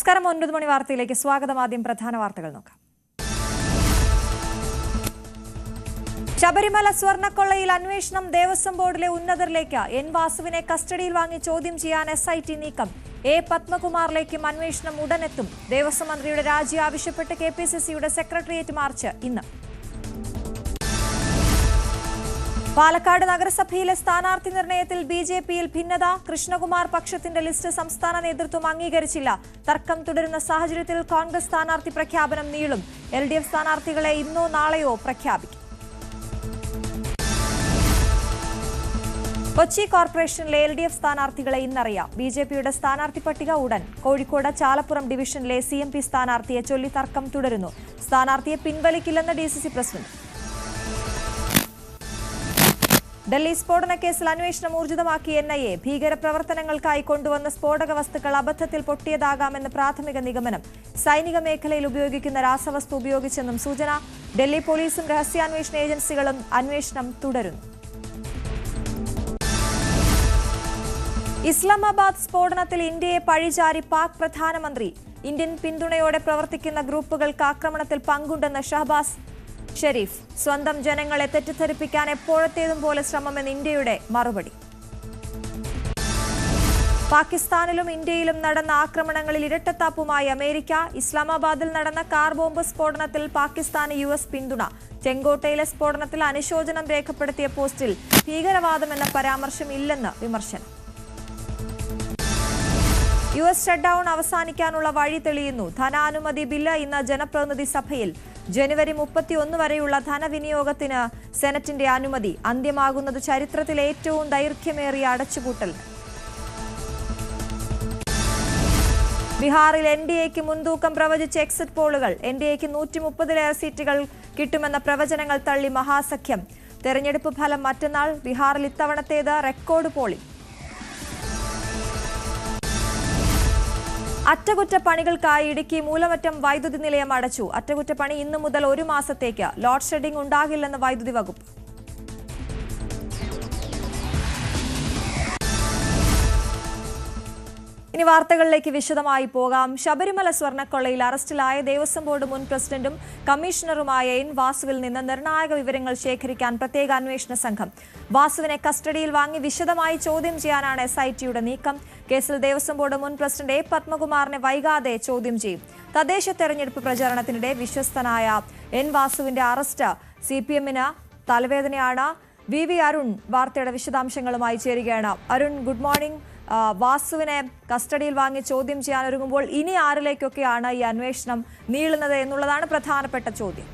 നമസ്കാരം. 9 മണി വാർത്തയിലേക്ക് സ്വാഗതം. ആദ്യം പ്രധാന വാർത്തകൾ നോക്കാം. ശബരിമല സ്വർണ്ണക്കൊള്ളയിൽ അന്വേഷണം ദേവസ്വം ബോർഡിലെ ഉന്നതരിലേക്ക്. എൻ വാസുവിനെ കസ്റ്റഡിയിൽ വാങ്ങി ചോദ്യം ചെയ്യാൻ SIT നീക്കം. എ പത്മകുമാറിലേക്കും അന്വേഷണം ഉടനെത്തും. ദേവസ്വം മന്ത്രിയുടെ രാജി ആവശ്യപ്പെട്ട് KPCCയുടെ സെക്രട്ടേറിയറ്റ് മാർച്ച് ഇന്ന്. പാലക്കാട് നഗരസഭയിലെ സ്ഥാനാർത്ഥി നിർണയത്തിൽ BJPയിൽ ഭിന്നത. കൃഷ്ണകുമാർ പക്ഷത്തിന്റെ ലിസ്റ്റ് സംസ്ഥാന നേതൃത്വം അംഗീകരിച്ചില്ല. തർക്കം തുടരുന്ന സാഹചര്യത്തിൽ കോൺഗ്രസ് സ്ഥാനാർത്ഥി പ്രഖ്യാപനം നീളും. LDF സ്ഥാനാർത്ഥികളെ ഇന്നോ നാളെയോ പ്രഖ്യാപിക്കും. കൊച്ചി കോർപ്പറേഷനിലെ LDF സ്ഥാനാർത്ഥികളെ ഇന്നറിയാം. BJPയുടെ സ്ഥാനാർത്ഥി പട്ടിക ഉടൻ. കോഴിക്കോട് ചാലപ്പുറം ഡിവിഷനിലെ CMP സ്ഥാനാർത്ഥിയെ ചൊല്ലി തർക്കം തുടരുന്നു. സ്ഥാനാർത്ഥിയെ പിൻവലിക്കില്ലെന്ന് DCC പ്രസിഡന്റ്. ഡൽഹി സ്ഫോടന കേസിൽ അന്വേഷണം ഊർജിതമാക്കി NIA. ഭീകരപ്രവർത്തനങ്ങൾക്കായി കൊണ്ടുവന്ന സ്ഫോടക വസ്തുക്കൾ അബദ്ധത്തിൽ പൊട്ടിയതാകാമെന്ന് പ്രാഥമിക നിഗമനം. സൈനിക മേഖലയിൽ ഉപയോഗിക്കുന്ന രാസവസ്തു ഉപയോഗിച്ചെന്നും സൂചന. ഡൽഹി പോലീസും രഹസ്യാന്വേഷണ ഏജൻസികളും അന്വേഷണം തുടരുന്നു. ഇസ്ലാമാബാദ് സ്ഫോടനത്തിൽ ഇന്ത്യയെ പഴിചാരി പാക് പ്രധാനമന്ത്രി. ഇന്ത്യൻ പിന്തുണയോടെ പ്രവർത്തിക്കുന്ന ഗ്രൂപ്പുകൾക്ക് ആക്രമണത്തിൽ പങ്കുണ്ടെന്ന് ഷഹബാസ് ഷെരീഫ്. സ്വന്തം ജനങ്ങളെ തെറ്റിദ്ധരിപ്പിക്കാൻ എപ്പോഴത്തേതും പോലെ ശ്രമമെന്ന് ഇന്ത്യയുടെ മറുപടി. പാകിസ്ഥാനിലും ഇന്ത്യയിലും നടന്ന ആക്രമണങ്ങളിൽ ഇരട്ടത്താപ്പുമായി അമേരിക്ക. ഇസ്ലാമാബാദിൽ നടന്ന കാർ ബോംബ് സ്ഫോടനത്തിൽ പാകിസ്ഥാന് US പിന്തുണ. ചെങ്കോട്ടയിലെ സ്ഫോടനത്തിൽ അനുശോചനം രേഖപ്പെടുത്തിയ പോസ്റ്റിൽ ഭീകരവാദമെന്ന പരാമർശം ഇല്ലെന്ന് വിമർശനം. US ഷട്ട്ഡൌൺ അവസാനിക്കാനുള്ള വഴി തെളിയുന്നു. ധനാനുമതി ബില്ല് ഇന്ന് ജനപ്രതിനിധി സഭയിൽ. ജനുവരി 31 വരെയുള്ള ധനവിനിയോഗത്തിന് സെനറ്റിന്റെ അനുമതി. അന്ത്യമാകുന്നത് ചരിത്രത്തിലെ ഏറ്റവും ദൈർഘ്യമേറിയ അടച്ചുപൂട്ടൽ. ബീഹാറിൽ NDAക്ക് മുൻതൂക്കം പ്രവചിച്ച എക്സിറ്റ് പോളുകൾ. NDAക്ക് 130-ലേറെ സീറ്റുകൾ കിട്ടുമെന്ന പ്രവചനങ്ങൾ തള്ളി മഹാസഖ്യം. തെരഞ്ഞെടുപ്പ് ഫലം മറ്റന്നാൾ. ബീഹാറിൽ ഇത്തവണത്തേത് റെക്കോർഡ് പോളിംഗ്. അറ്റകുറ്റപ്പണികൾക്കായി ഇടുക്കി മൂലമറ്റം വൈദ്യുതി നിലയം അടച്ചു. അറ്റകുറ്റപ്പണി ഇന്നു മുതൽ 1 മാസത്തേക്ക്. ലോഡ് ഷെഡിംഗ് ഉണ്ടാകില്ലെന്ന് വൈദ്യുതി വകുപ്പ്. ഇനി വാർത്തകളിലേക്ക് വിശദമായി പോകാം. ശബരിമല സ്വർണ്ണക്കൊള്ളയിൽ അറസ്റ്റിലായ ദേവസ്വം ബോർഡ് മുൻ പ്രസിഡന്റും കമ്മീഷണറുമായ N വാസുവിൽ നിന്ന് നിർണായക വിവരങ്ങൾ ശേഖരിക്കാൻ പ്രത്യേക അന്വേഷണ സംഘം. വാസുവിനെ കസ്റ്റഡിയിൽ വാങ്ങി വിശദമായി ചോദ്യം ചെയ്യാനാണ് SITയുടെ നീക്കം. കേസിൽ ദേവസ്വം ബോർഡ് മുൻ പ്രസിഡന്റ് A പത്മകുമാറിനെ വൈകാതെ ചോദ്യം ചെയ്യും. തദ്ദേശ തെരഞ്ഞെടുപ്പ് പ്രചാരണത്തിനിടെ വിശ്വസ്തനായ N വാസുവിന്റെ അറസ്റ്റ് CPMന് തലവേദനയാണ്. VV അരുൺ വാർത്തയുടെ വിശദാംശങ്ങളുമായി ചേരുകയാണ്. Arun, good morning. വാസുവിനെ കസ്റ്റഡിയിൽ വാങ്ങി ചോദ്യം ചെയ്യാനൊരുങ്ങുമ്പോൾ ഇനി ആരിലേക്കൊക്കെയാണ് ഈ അന്വേഷണം നീളുന്നത് എന്നുള്ളതാണ് പ്രധാനപ്പെട്ട ചോദ്യം.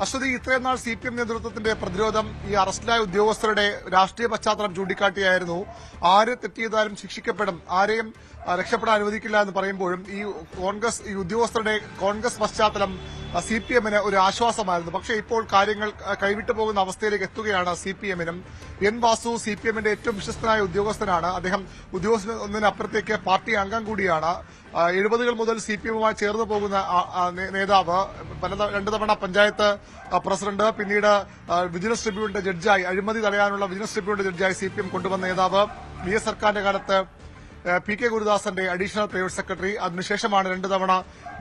അശ്വതി, ഇത്രയും നാൾ CPM നേതൃത്വത്തിന്റെ പ്രതിരോധം ഈ അറസ്റ്റിലായ ഉദ്യോഗസ്ഥരുടെ രാഷ്ട്രീയ പശ്ചാത്തലം ചൂണ്ടിക്കാട്ടിയായിരുന്നു. ആര് തെറ്റിയതാലും ശിക്ഷിക്കപ്പെടും, ആരെയും രക്ഷപ്പെടാൻ അനുവദിക്കില്ല എന്ന് പറയുമ്പോഴും ഈ ഉദ്യോഗസ്ഥരുടെ കോൺഗ്രസ് പശ്ചാത്തലം CPMന് ഒരു ആശ്വാസമായിരുന്നു. പക്ഷേ ഇപ്പോൾ കാര്യങ്ങൾ കൈവിട്ടു പോകുന്ന അവസ്ഥയിലേക്ക് എത്തുകയാണ് CPMനും. N വാസു CPMന്റെ ഏറ്റവും വിശ്വസ്തനായ ഉദ്യോഗസ്ഥനാണ്. അദ്ദേഹം ഉദ്യോഗസ്ഥനൊന്നിനപ്പുറത്തേക്ക് പാർട്ടി അംഗം കൂടിയാണ്. 70കൾ മുതൽ CPMുമായി ചേർന്ന് പോകുന്ന നേതാവ്. 2 തവണ പഞ്ചായത്ത് പ്രസിഡന്റ്, പിന്നീട് വിജിലൻസ് ട്രിബ്യൂണലിന്റെ ജഡ്ജായി, അഴിമതി തടയാനുള്ള വിജിലൻസ് ട്രിബ്യൂണലിന്റെ ജഡ്ജായി CPM കൊണ്ടുവന്ന നേതാവ്. VS സർക്കാരിന്റെ കാലത്ത് PK ഗുരുദാസന്റെ അഡീഷണൽ പ്രൈവറ്റ് സെക്രട്ടറി. അതിനുശേഷമാണ് 2 തവണ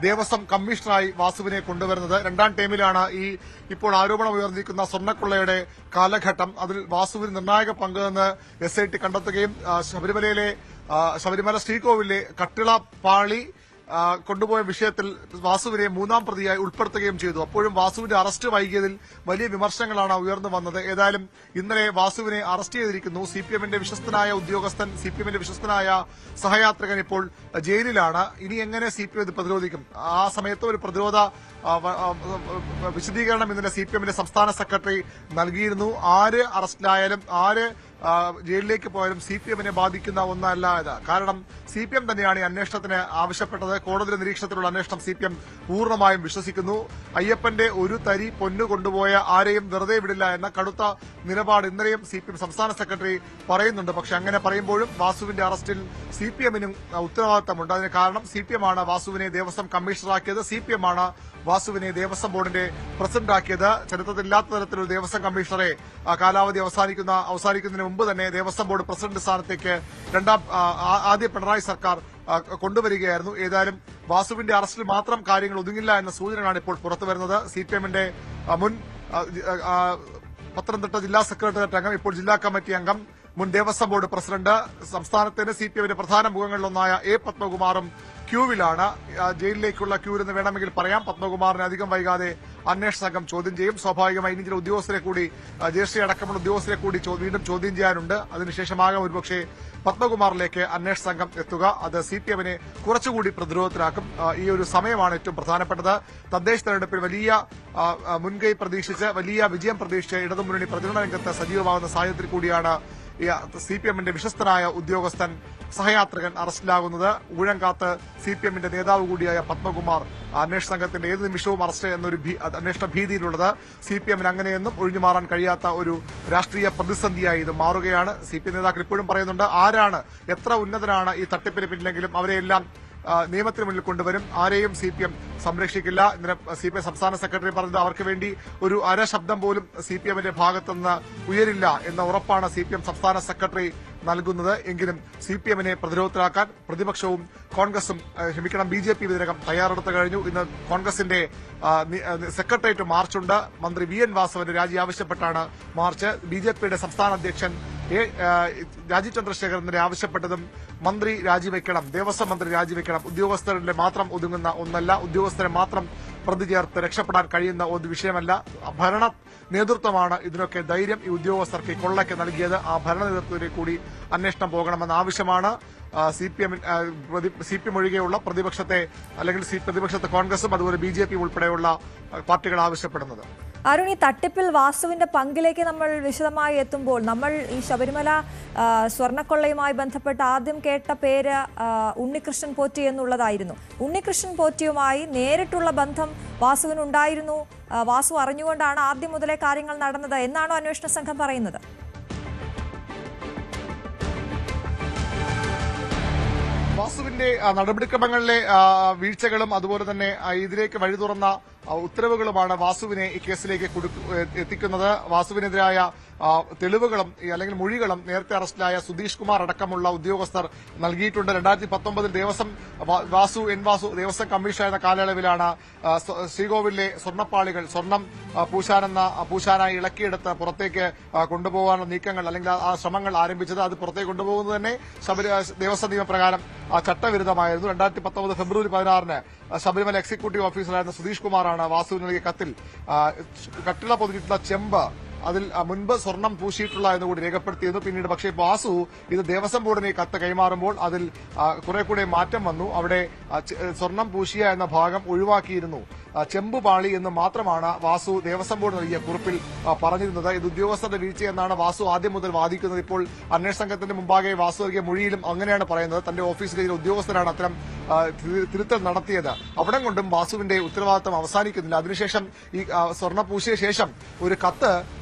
ദേവസ്വം കമ്മീഷണറായി വാസുവിനെ കൊണ്ടുവരുന്നത്. 2ാം ടൈമിലാണ് ഇപ്പോൾ ആരോപണം ഉയർന്നിരിക്കുന്ന സ്വർണ്ണക്കൊള്ളയുടെ കാലഘട്ടം. അതിൽ വാസുവിന് നിർണായക പങ്കെന്ന് SIT കണ്ടെത്തുകയും ശബരിമല ശ്രീകോവിലെ കട്ടിള പാളി കൊണ്ടുപോയ വിഷയത്തിൽ വാസുവിനെ 3ാം പ്രതിയായി ഉൾപ്പെടുത്തുകയും ചെയ്തു. അപ്പോഴും വാസുവിന്റെ അറസ്റ്റ് വൈകിയതിൽ വലിയ വിമർശനങ്ങളാണ് ഉയർന്നു വന്നത്. ഏതായാലും ഇന്നലെ വാസുവിനെ അറസ്റ്റ് ചെയ്തിരിക്കുന്നു. CPMന്റെ വിശ്വസ്തനായ ഉദ്യോഗസ്ഥൻ, CPMന്റെ വിശ്വസ്തനായ സഹയാത്രികൻ ഇപ്പോൾ ജയിലിലാണ്. ഇനി എങ്ങനെ CPM ഇത് പ്രതിരോധിക്കും? ആ സമയത്ത് ഒരു പ്രതിരോധ വിശദീകരണം ഇന്നലെ CPMന്റെ സംസ്ഥാന സെക്രട്ടറി നൽകിയിരുന്നു. ആര് അറസ്റ്റിലായാലും ആര് ജയിലിലേക്ക് പോയാലും CPMനെ ബാധിക്കുന്ന ഒന്നല്ല ഇത്. കാരണം CPM തന്നെയാണ് ഈ അന്വേഷണത്തിന് ആവശ്യപ്പെട്ടത്. കോടതി നിരീക്ഷണത്തിലുള്ള അന്വേഷണം CPM പൂർണ്ണമായും വിശ്വസിക്കുന്നു. അയ്യപ്പന്റെ ഒരു തരി പൊന്നു കൊണ്ടുപോയ ആരെയും വെറുതെ വിടില്ല എന്ന കടുത്ത നിലപാട് ഇന്നലെയും CPM സംസ്ഥാന സെക്രട്ടറി പറയുന്നുണ്ട്. പക്ഷെ അങ്ങനെ പറയുമ്പോഴും വാസുവിന്റെ അറസ്റ്റിൽ CPMനും ഉത്തരവാദിത്തമുണ്ട്. അതിന് കാരണം CPM ആണ് വാസുവിനെ ദേവസ്വം കമ്മീഷണറാക്കിയത്. CPM ആണ് വാസുവിനെ ദേവസ്വം ബോർഡിന്റെ പ്രസിഡന്റാക്കിയത്. ചരിത്രത്തിലില്ലാത്ത തരത്തിലൊരു ദേവസ്വം കമ്മീഷണറെ കാലാവധി അവസാനിക്കുന്നതിന് മുമ്പ് തന്നെ ദേവസ്വം ബോർഡ് പ്രസിഡന്റ് സ്ഥാനത്തേക്ക് ആദ്യ പിണറായി സർക്കാർ കൊണ്ടുവരികയായിരുന്നു. ഏതായാലും വാസുവിന്റെ അറസ്റ്റിൽ മാത്രം കാര്യങ്ങൾ ഒതുങ്ങില്ല എന്ന സൂചനയാണ് ഇപ്പോൾ പുറത്തുവരുന്നത്. സിപിഎമ്മിന്റെ മുൻ പത്തനംതിട്ട ജില്ലാ സെക്രട്ടേറിയറ്റ് അംഗം, ഇപ്പോൾ ജില്ലാ കമ്മിറ്റി അംഗം, മുൻ ദേവസ്വം ബോർഡ് പ്രസിഡന്റ്, സംസ്ഥാനത്തിന്റെ സിപിഎമ്മിന്റെ പ്രധാന മുഖങ്ങളിലൊന്നായ എ പത്മകുമാറും ക്യൂവിലാണ്. ജയിലിലേക്കുള്ള ക്യൂവിലെന്ന് വേണമെങ്കിൽ പറയാം. പത്മകുമാറിനെ അധികം വൈകാതെ അന്വേഷണ സംഘം ചോദ്യം ചെയ്യും. സ്വാഭാവികമായി ഇനി ചില ഉദ്യോഗസ്ഥരെ കൂടി, ജയശ്രീ അടക്കമുള്ള ഉദ്യോഗസ്ഥരെ കൂടി വീണ്ടും ചോദ്യം ചെയ്യാനുണ്ട്. അതിനുശേഷമാകാം ഒരുപക്ഷെ പത്മകുമാറിലേക്ക് അന്വേഷണ സംഘം എത്തുക. അത് സിപിഎമ്മിനെ കുറച്ചുകൂടി പ്രതിരോധത്തിലാക്കും. ഈ ഒരു സമയമാണ് ഏറ്റവും പ്രധാനപ്പെട്ടത്. തദ്ദേശ തെരഞ്ഞെടുപ്പിൽ വലിയ മുൻകൈ പ്രതീക്ഷിച്ച്, വലിയ വിജയം പ്രതീക്ഷിച്ച് ഇടതുമുന്നണി പ്രചരണ രംഗത്ത് സജീവമാകുന്ന സാഹചര്യത്തിൽ കൂടിയാണ് സിപിഎമ്മിന്റെ വിശ്വസ്തനായ ഉദ്യോഗസ്ഥൻ, സഹയാത്രികൻ അറസ്റ്റിലാകുന്നത്. ഊഴംകാത്ത് സിപിഎമ്മിന്റെ നേതാവ് കൂടിയായ പത്മകുമാർ അന്വേഷണ സംഘത്തിന്റെ ഏത് നിമിഷവും അറസ്റ്റ് എന്നൊരു അന്വേഷണ ഭീതിയിലുള്ളത്. സിപിഎമ്മിന് അങ്ങനെയൊന്നും ഒഴിഞ്ഞുമാറാൻ കഴിയാത്ത ഒരു രാഷ്ട്രീയ പ്രതിസന്ധിയായി ഇത് മാറുകയാണ്. സിപിഎം നേതാക്കൾ ഇപ്പോഴും പറയുന്നുണ്ട്, ആരാണ്, എത്ര ഉന്നതനാണ് ഈ തട്ടിപ്പിന് പിന്നിലെങ്കിലും അവരെയെല്ലാം നിയമത്തിന് മുന്നിൽ കൊണ്ടുവരും, ആരെയും സിപിഎം സംരക്ഷിക്കില്ല. ഇന്നലെ സിപിഎം സംസ്ഥാന സെക്രട്ടറി പറഞ്ഞത് അവർക്ക് വേണ്ടി ഒരു അരശബ്ദം പോലും സിപിഎമ്മിന്റെ ഭാഗത്തുനിന്ന് ഉയരില്ല എന്ന ഉറപ്പാണ് സിപിഎം സംസ്ഥാന സെക്രട്ടറി നൽകുന്നത്. എങ്കിലും സിപിഎമ്മിനെ പ്രതിരോധത്തിലാക്കാൻ പ്രതിപക്ഷവും കോൺഗ്രസും, ബിജെപി ഇതിനകം തയ്യാറെടുത്ത് കഴിഞ്ഞു. ഇന്ന് കോൺഗ്രസിന്റെ സെക്രട്ടേറിയറ്റ് മാർച്ചുണ്ട്. മന്ത്രി വി എൻ വാസവന്റെ രാജി ആവശ്യപ്പെട്ടാണ് മാർച്ച്. ബിജെപിയുടെ സംസ്ഥാന അധ്യക്ഷൻ രാജീവ് ചന്ദ്രശേഖരൻ ഇന്നലെ ആവശ്യപ്പെട്ടതും മന്ത്രി രാജിവെക്കണം, ദേവസ്വം മന്ത്രി രാജിവെക്കണം. ഉദ്യോഗസ്ഥരുടെ മാത്രം ഒതുങ്ങുന്ന ഒന്നല്ല, ഉദ്യോഗസ്ഥരെ മാത്രം പ്രതി ചേർത്ത് രക്ഷപ്പെടാൻ കഴിയുന്ന ഒരു വിഷയമല്ല. ഭരണ നേതൃത്വമാണ് ഇതിനൊക്കെ ധൈര്യം ഈ ഉദ്യോഗസ്ഥർക്ക് കൊള്ളയ്ക്ക് നൽകിയത്. ആ ഭരണ നേതൃത്വത്തിലേക്ക് കൂടി അന്വേഷണം പോകണമെന്ന ആവശ്യമാണ് സിപിഎം ഒഴികെയുള്ള പ്രതിപക്ഷത്തെ കോൺഗ്രസും അതുപോലെ ബിജെപി ഉൾപ്പെടെയുള്ള പാർട്ടികൾ ആവശ്യപ്പെടുന്നത്. അരുൺ, ഈ തട്ടിപ്പിൽ വാസുവിന്റെ പങ്കിലേക്ക് നമ്മൾ വിശദമായി എത്തുമ്പോൾ നമ്മൾ ഈ ശബരിമല സ്വർണ്ണക്കൊള്ളയുമായി ബന്ധപ്പെട്ട് ആദ്യം കേട്ട പേര് ഉണ്ണികൃഷ്ണൻ പോറ്റി എന്നുള്ളതായിരുന്നു. ഉണ്ണികൃഷ്ണൻ പോറ്റിയുമായി നേരിട്ടുള്ള ബന്ധം വാസുവിനുണ്ടായിരുന്നു, വാസു അറിഞ്ഞുകൊണ്ടാണ് ആദ്യം മുതലേ കാര്യങ്ങൾ നടന്നത് എന്നാണോ അന്വേഷണ സംഘം പറയുന്നത്? വാസുവിന്റെ നടപടിക്രമങ്ങളിലെ വീഴ്ചകളും അതുപോലെ തന്നെ ഇതിലേക്ക് വഴി തുറന്ന ഉത്തരവുകളുമാണ് വാസുവിനെ ഈ കേസിലേക്ക് എത്തിക്കുന്നത്. വാസുവിനെതിരായ തെളിവുകളും അല്ലെങ്കിൽ മൊഴികളും നേരത്തെ അറസ്റ്റിലായ സുധീഷ് കുമാർ അടക്കമുള്ള ഉദ്യോഗസ്ഥർ നൽകിയിട്ടുണ്ട്. 2019 വാസു ദേവസ്വം കമ്മീഷണർ കാലയളവിലാണ് ശ്രീകോവിലെ സ്വർണ്ണപ്പാളികൾ, സ്വർണം പൂശാനായി ഇളക്കിയെടുത്ത് പുറത്തേക്ക് കൊണ്ടുപോകാനുള്ള നീക്കങ്ങൾ അല്ലെങ്കിൽ ആ ശ്രമങ്ങൾ ആരംഭിച്ചത്. അത് പുറത്തേക്ക് കൊണ്ടുപോകുന്നത് തന്നെ ദേവസ്വം നിയമപ്രകാരം ചട്ടവിരുദ്ധമായിരുന്നു. 2019 ഫെബ്രുവരി 16-ന് ശബരിമല എക്സിക്യൂട്ടീവ് ഓഫീസറായിരുന്ന സുധീഷ് കുമാറാണ് വാസുവിന് നൽകിയ കത്തിൽ കട്ടിള പൊതിഞ്ഞിട്ടുള്ള ചെമ്പ് അതിൽ മുൻപ് സ്വർണം പൂശിയിട്ടുള്ള എന്നുകൂടി രേഖപ്പെടുത്തിയിരുന്നു. പിന്നീട് പക്ഷേ വാസു ഇത് ദേവസ്വം ബോർഡിനെ കത്ത് കൈമാറുമ്പോൾ അതിൽ കുറെ കൂടെ മാറ്റം വന്നു. അവിടെ സ്വർണം പൂശിയ എന്ന ഭാഗം ഒഴിവാക്കിയിരുന്നു. ചെമ്പുപാളി എന്ന് മാത്രമാണ് വാസു ദേവസ്വം ബോർഡ് നൽകിയ കുറിപ്പിൽ പറഞ്ഞിരുന്നത്. ഇത് ഉദ്യോഗസ്ഥരുടെ വീഴ്ചയെന്നാണ് വാസു ആദ്യം മുതൽ വാദിക്കുന്നത്. ഇപ്പോൾ അന്വേഷണ സംഘത്തിന്റെ മുമ്പാകെ വാസു നൽകിയ മൊഴിയിലും അങ്ങനെയാണ് പറയുന്നത്. തന്റെ ഓഫീസിലെ ഉദ്യോഗസ്ഥരാണ് അത്തരം തിരുത്തൽ നടത്തിയത്. അവിടെ കൊണ്ടും വാസുവിന്റെ ഉത്തരവാദിത്തം അവസാനിക്കുന്നില്ല. അതിനുശേഷം ഈ സ്വർണ്ണ പൂശിയ ശേഷം ഒരു കത്ത്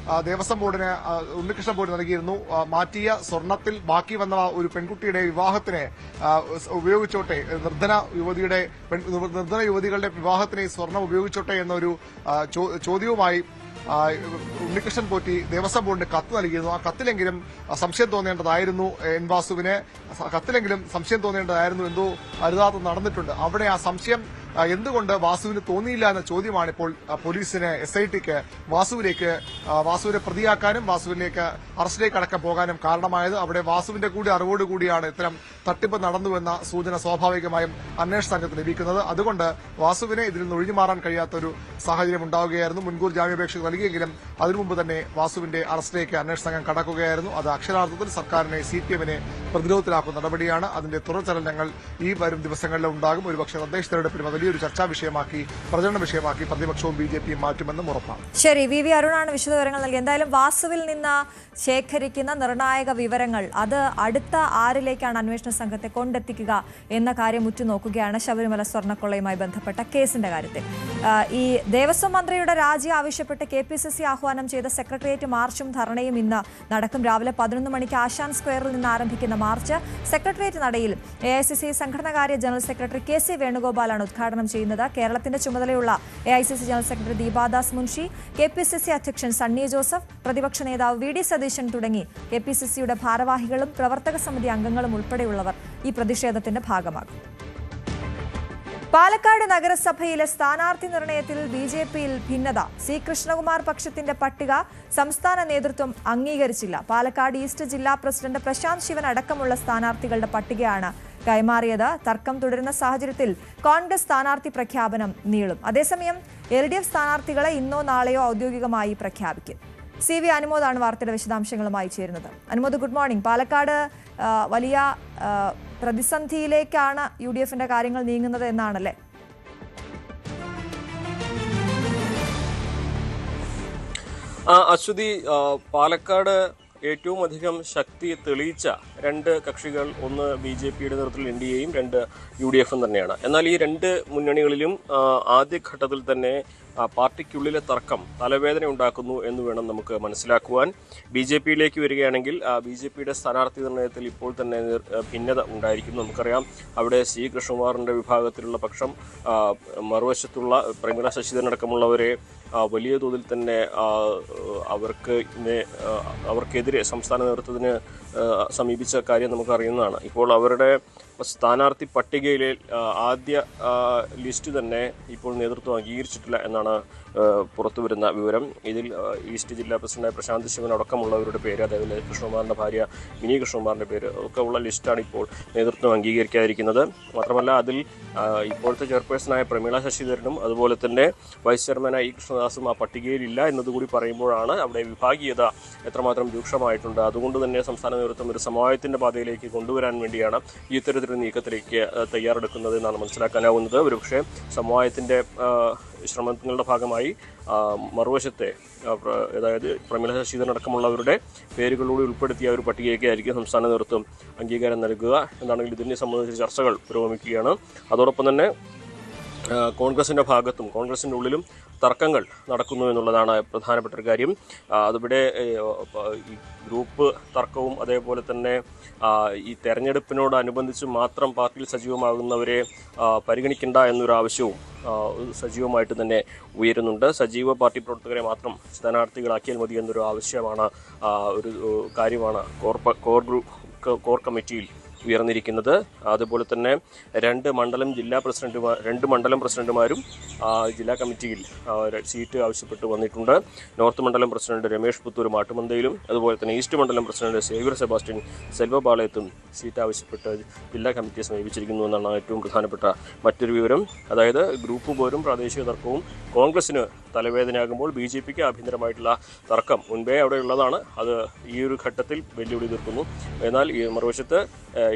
ദേവസ്വം ബോർഡിന് ഉണ്ണികൃഷ്ണൻ ബോർഡ് നൽകിയിരുന്നു. മാറ്റിയ സ്വർണത്തിൽ ബാക്കി വന്ന ഒരു പെൺകുട്ടിയുടെ വിവാഹത്തിന് ഉപയോഗിച്ചോട്ടെ, നിർധന യുവതികളുടെ വിവാഹത്തിന് ഈ സ്വർണം ഉപയോഗിച്ചോട്ടെ എന്നൊരു ചോദ്യവുമായി ഉണ്ണികൃഷ്ണൻ പോറ്റി ദേവസ്വം ബോർഡിന് കത്ത് നൽകിയിരുന്നു. ആ കത്തിലെങ്കിലും സംശയം തോന്നേണ്ടതായിരുന്നു വാസുവിന്. കത്തിലെങ്കിലും സംശയം തോന്നേണ്ടതായിരുന്നു, എന്തോ അരുതാത്തത് നടന്നിട്ടുണ്ട്. അവിടെ ആ സംശയം എന്തുകൊണ്ട് വാസുവിന് തോന്നിയില്ല എന്ന ചോദ്യമാണ് ഇപ്പോൾ പോലീസിന് SITക്ക് വാസുവിനെ പ്രതിയാക്കാനും വാസുവിലേക്ക് അറസ്റ്റിലേക്ക് അടക്കം പോകാനും കാരണമായത്. അവിടെ വാസുവിന്റെ കൂടി അറിവോടുകൂടിയാണ് ഇത്തരം തട്ടിപ്പ് നടന്നുവെന്ന സൂചന സ്വാഭാവികമായും അന്വേഷണ സംഘത്തിന് ലഭിക്കുന്നത്. അതുകൊണ്ട് വാസുവിനെ ഇതിൽ നിന്ന് ഒഴിഞ്ഞുമാറാൻ കഴിയാത്തൊരു സാഹചര്യം ഉണ്ടാവുകയായിരുന്നു. മുൻകൂർ ജാമ്യാപേക്ഷ നൽകിയെങ്കിലും അതിനു മുമ്പ് തന്നെ വാസുവിന്റെ അറസ്റ്റിലേക്ക് അന്വേഷണ സംഘം കടക്കുകയായിരുന്നു. അത് അക്ഷരാർത്ഥത്തിൽ സർക്കാരിനെ CPMനെ പ്രതിരോധത്തിലാക്കുന്ന നടപടിയാണ്. അതിന്റെ തുടർചലനങ്ങൾ ഈ വരും ദിവസങ്ങളിൽ ഉണ്ടാകും. ഒരുപക്ഷെ തദ്ദേശ തെരഞ്ഞെടുപ്പിൽ വലിയൊരു ചർച്ചാ വിഷയമാക്കി, പ്രചരണ വിഷയമാക്കി പ്രതിപക്ഷവും BJPയും മാറ്റുമെന്നും ഉറപ്പാണ്. ശരി, VV അരുണാണ് വിശദവിവരങ്ങൾ നൽകി. എന്തായാലും വാസുവിൽ നിന്ന് ശേഖരിക്കുന്ന നിർണായക വിവരങ്ങൾ അത് അടുത്ത ആരിലേക്കാണ് അന്വേഷണ സംഘത്തെ കൊണ്ടെത്തിക്കുക എന്ന കാര്യം ഉറ്റുനോക്കുകയാണ് ശബരിമല സ്വർണ്ണക്കൊള്ളയുമായി ബന്ധപ്പെട്ട കേസിന്റെ കാര്യത്തിൽ. ഈ ദേവസ്വം മന്ത്രിയുടെ രാജി ആവശ്യപ്പെട്ട് KPCC ആഹ്വാനം ചെയ്ത സെക്രട്ടേറിയറ്റ് മാർച്ചും ധർണയും ഇന്ന് നടക്കും. രാവിലെ 11 മണിക്ക് ആശാൻ സ്ക്വയറിൽ നിന്ന് ആരംഭിക്കുന്ന മാർച്ച് സെക്രട്ടേറിയറ്റ് നടയിൽ AICC സംഘടനാകാര്യ ജനറൽ സെക്രട്ടറി KC വേണുഗോപാലാണ് ഉദ്ഘാടനം ചെയ്യുന്നത്. കേരളത്തിന്റെ ചുമതലയുള്ള AICC general secretary Deepa Das Munshi, KPCC അധ്യക്ഷൻ സണ്ണി ജോസഫ്, പ്രതിപക്ഷ നേതാവ് VD സതീശൻ തുടങ്ങി KPCCയുടെ ഭാരവാഹികളും പ്രവർത്തക സമിതി അംഗങ്ങളും ഉൾപ്പെടെയുള്ളവർ ഈ പ്രതിഷേധത്തിന്റെ ഭാഗമാകും. പാലക്കാട് നഗരസഭയിലെ സ്ഥാനാർത്ഥി നിർണയത്തിൽ BJPയിൽ ഭിന്നത. C. കൃഷ്ണകുമാർ പക്ഷത്തിന്റെ പട്ടിക സംസ്ഥാന നേതൃത്വം അംഗീകരിച്ചില്ല. പാലക്കാട് ഈസ്റ്റ് ജില്ലാ പ്രസിഡന്റ് പ്രശാന്ത് ശിവൻ അടക്കമുള്ള സ്ഥാനാർത്ഥികളുടെ പട്ടികയാണ് കൈമാറിയത്. തർക്കം തുടരുന്ന സാഹചര്യത്തിൽ കോൺഗ്രസ് സ്ഥാനാർത്ഥി പ്രഖ്യാപനം നീളും. അതേസമയം LDF സ്ഥാനാർത്ഥികളെ ഇന്നോ നാളെയോ ഔദ്യോഗികമായി പ്രഖ്യാപിക്കും. CV അനുമോദാണ് വാർത്തയുടെ വിശദാംശങ്ങളുമായി ചേരുന്നത്. Anumod, good morning. പാലക്കാട് വലിയ പ്രതിസന്ധിയിലേക്കാണ് UDFന്റെ കാര്യങ്ങൾ നീങ്ങുന്നത് എന്നാണല്ലേ? അശ്വതി, പാലക്കാട് ഏറ്റവും അധികം ശക്തി തെളിയിച്ച രണ്ട് കക്ഷികൾ, ഒന്ന് BJPയുടെ നേതൃത്വത്തിൽ NDAയും രണ്ട് UDFും തന്നെയാണ്. എന്നാൽ ഈ രണ്ട് മുന്നണികളിലും ആദ്യഘട്ടത്തിൽ തന്നെ പാർട്ടിക്കുള്ളിലെ തർക്കം തലവേദന ഉണ്ടാക്കുന്നു എന്ന് വേണം നമുക്ക് മനസ്സിലാക്കുവാൻ. BJPയിലേക്ക് വരികയാണെങ്കിൽ BJPയുടെ സ്ഥാനാർത്ഥി നിർണയത്തിൽ ഇപ്പോൾ തന്നെ ഭിന്നത ഉണ്ടായിരിക്കുന്നു. നമുക്കറിയാം, അവിടെ C. കൃഷ്ണകുമാറിൻ്റെ വിഭാഗത്തിലുള്ള പക്ഷം മറുവശത്തുള്ള പ്രമീള ശശിധരൻ അടക്കമുള്ളവരെ വലിയ തോതിൽ തന്നെ അവർക്കെതിരെ സംസ്ഥാന നേതൃത്വത്തിന് സമീപിച്ച കാര്യം നമുക്കറിയുന്നതാണ്. ഇപ്പോൾ അവരുടെ സ്ഥാനാർത്ഥി പട്ടികയിലെ ആദ്യ ലിസ്റ്റ് തന്നെ ഇപ്പോൾ നേതൃത്വം അംഗീകരിച്ചിട്ടില്ല എന്നാണ് പുറത്തുവരുന്ന വിവരം. ഇതിൽ ഈസ്റ്റ് ജില്ലാ പ്രസിഡന്റ് പ്രശാന്ത് ശിവൻ അടക്കമുള്ളവരുടെ പേര്, അതേപോലെ കൃഷ്ണകുമാറിൻ്റെ ഭാര്യ മിനി കൃഷ്ണകുമാറിൻ്റെ പേര് ഒക്കെ ഉള്ള ലിസ്റ്റാണ് ഇപ്പോൾ നേതൃത്വം അംഗീകരിക്കാതിരിക്കുന്നത്. മാത്രമല്ല, അതിൽ ഇപ്പോഴത്തെ ചെയർപേഴ്സണായ പ്രമീള ശശിധരനും അതുപോലെ തന്നെ വൈസ് ചെയർമാനായ E. കൃഷ്ണദാസും ആ പട്ടികയിലില്ല എന്നതുകൂടി പറയുമ്പോഴാണ് അവിടെ വിഭാഗീയത എത്രമാത്രം രൂക്ഷമായിട്ടുണ്ട്. അതുകൊണ്ട് തന്നെ സംസ്ഥാന നേതൃത്വം ഒരു സമവായത്തിൻ്റെ പാതയിലേക്ക് കൊണ്ടുവരാൻ വേണ്ടിയാണ് ഈ ഇത്തരത്തിലൊരു നീക്കത്തിലേക്ക് തയ്യാറെടുക്കുന്നത് എന്നാണ് മനസ്സിലാക്കാനാവുന്നത്. ഒരുപക്ഷെ സമവായത്തിൻ്റെ ശ്രമങ്ങളുടെ ഭാഗമായി മറുവശത്തെ, അതായത് പ്രമീള ശശിധരൻ അടക്കമുള്ളവരുടെ പേരുകളോട് ഉൾപ്പെടുത്തിയ ഒരു പട്ടികയ്ക്കായിരിക്കും സംസ്ഥാന നേതൃത്വം അംഗീകാരം നൽകുക. എന്താണെങ്കിൽ ഇതിനെ സംബന്ധിച്ച ചർച്ചകൾ പുരോഗമിക്കുകയാണ്. അതോടൊപ്പം തന്നെ കോൺഗ്രസിൻ്റെ ഭാഗത്തും കോൺഗ്രസിൻ്റെ ഉള്ളിലും തർക്കങ്ങൾ നടക്കുന്നു എന്നുള്ളതാണ് പ്രധാനപ്പെട്ട ഒരു കാര്യം. അതിവിടെ ഈ ഗ്രൂപ്പ് തർക്കവും അതേപോലെ തന്നെ ഈ തെരഞ്ഞെടുപ്പിനോടനുബന്ധിച്ച് മാത്രം പാർട്ടിയിൽ സജീവമാകുന്നവരെ പരിഗണിക്കേണ്ട എന്നൊരു ആവശ്യവും സജീവമായിട്ട് തന്നെ ഉയരുന്നുണ്ട്. സജീവ പാർട്ടി പ്രവർത്തകരെ മാത്രം സ്ഥാനാർത്ഥികളാക്കിയാൽ മതി എന്നൊരു ആവശ്യമാണ്, ഒരു കാര്യമാണ് കോർ കമ്മിറ്റിയിൽ ഉയർന്നിരിക്കുന്നത്. അതുപോലെ തന്നെ രണ്ട് മണ്ഡലം പ്രസിഡന്റുമാരും ജില്ലാ കമ്മിറ്റിയിൽ സീറ്റ് ആവശ്യപ്പെട്ട് വന്നിട്ടുണ്ട്. നോർത്ത് മണ്ഡലം പ്രസിഡന്റ് രമേഷ് പുത്തൂർ മാട്ടുമന്തയിലും അതുപോലെ തന്നെ ഈസ്റ്റ് മണ്ഡലം പ്രസിഡന്റ് സേവ്യർ സെബാസ്റ്റ്യൻ സെൽവപാളയത്തും സീറ്റ് ആവശ്യപ്പെട്ട് ജില്ലാ കമ്മിറ്റിയെ സമീപിച്ചിരിക്കുന്നു എന്നാണ് ഏറ്റവും പ്രധാനപ്പെട്ട മറ്റൊരു വിവരം. അതായത് ഗ്രൂപ്പ് പോരും പ്രാദേശിക തർക്കവും കോൺഗ്രസിന് തലവേദനയാകുമ്പോൾ BJPക്ക് ആഭ്യന്തരമായിട്ടുള്ള തർക്കം മുൻപേ അവിടെ ഉള്ളതാണ്. അത് ഈ ഒരു ഘട്ടത്തിൽ വെല്ലുവിളി തീർക്കുന്നു. എന്നാൽ ഈ മറുവശത്ത്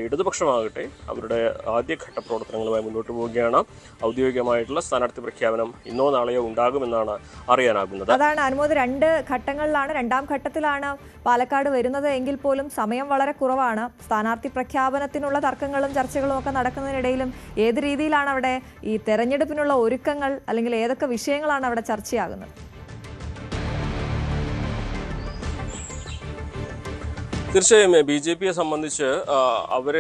ഇടതുപക്ഷമാകട്ടെ അവരുടെ ആദ്യഘട്ട പ്രവർത്തനങ്ങളുമായി മുന്നോട്ട് പോവുകയാണ്. ഔദ്യോഗികമായിട്ടുള്ള സ്ഥാനാർത്ഥി പ്രഖ്യാപനം ഇന്നോ നാളെയോ ഉണ്ടാകുമെന്നാണ് അറിയാനാകുന്നത്. അതാണ് അനുമോദ്, രണ്ട് ഘട്ടങ്ങളിലാണ്. രണ്ടാം ഘട്ടത്തിലാണ് പാലക്കാട് വരുന്നത് എങ്കിൽ പോലും സമയം വളരെ കുറവാണ്. സ്ഥാനാർത്ഥി പ്രഖ്യാപനത്തിനുള്ള തർക്കങ്ങളും ചർച്ചകളും ഒക്കെ നടക്കുന്നതിനിടയിലും ഏത് രീതിയിലാണ് അവിടെ ഈ തെരഞ്ഞെടുപ്പിനുള്ള ഒരുക്കങ്ങൾ, അല്ലെങ്കിൽ ഏതൊക്കെ വിഷയങ്ങളാണ് അവിടെ ചർച്ചയാകുന്നത്? തീർച്ചയായും BJPയെ സംബന്ധിച്ച് അവർ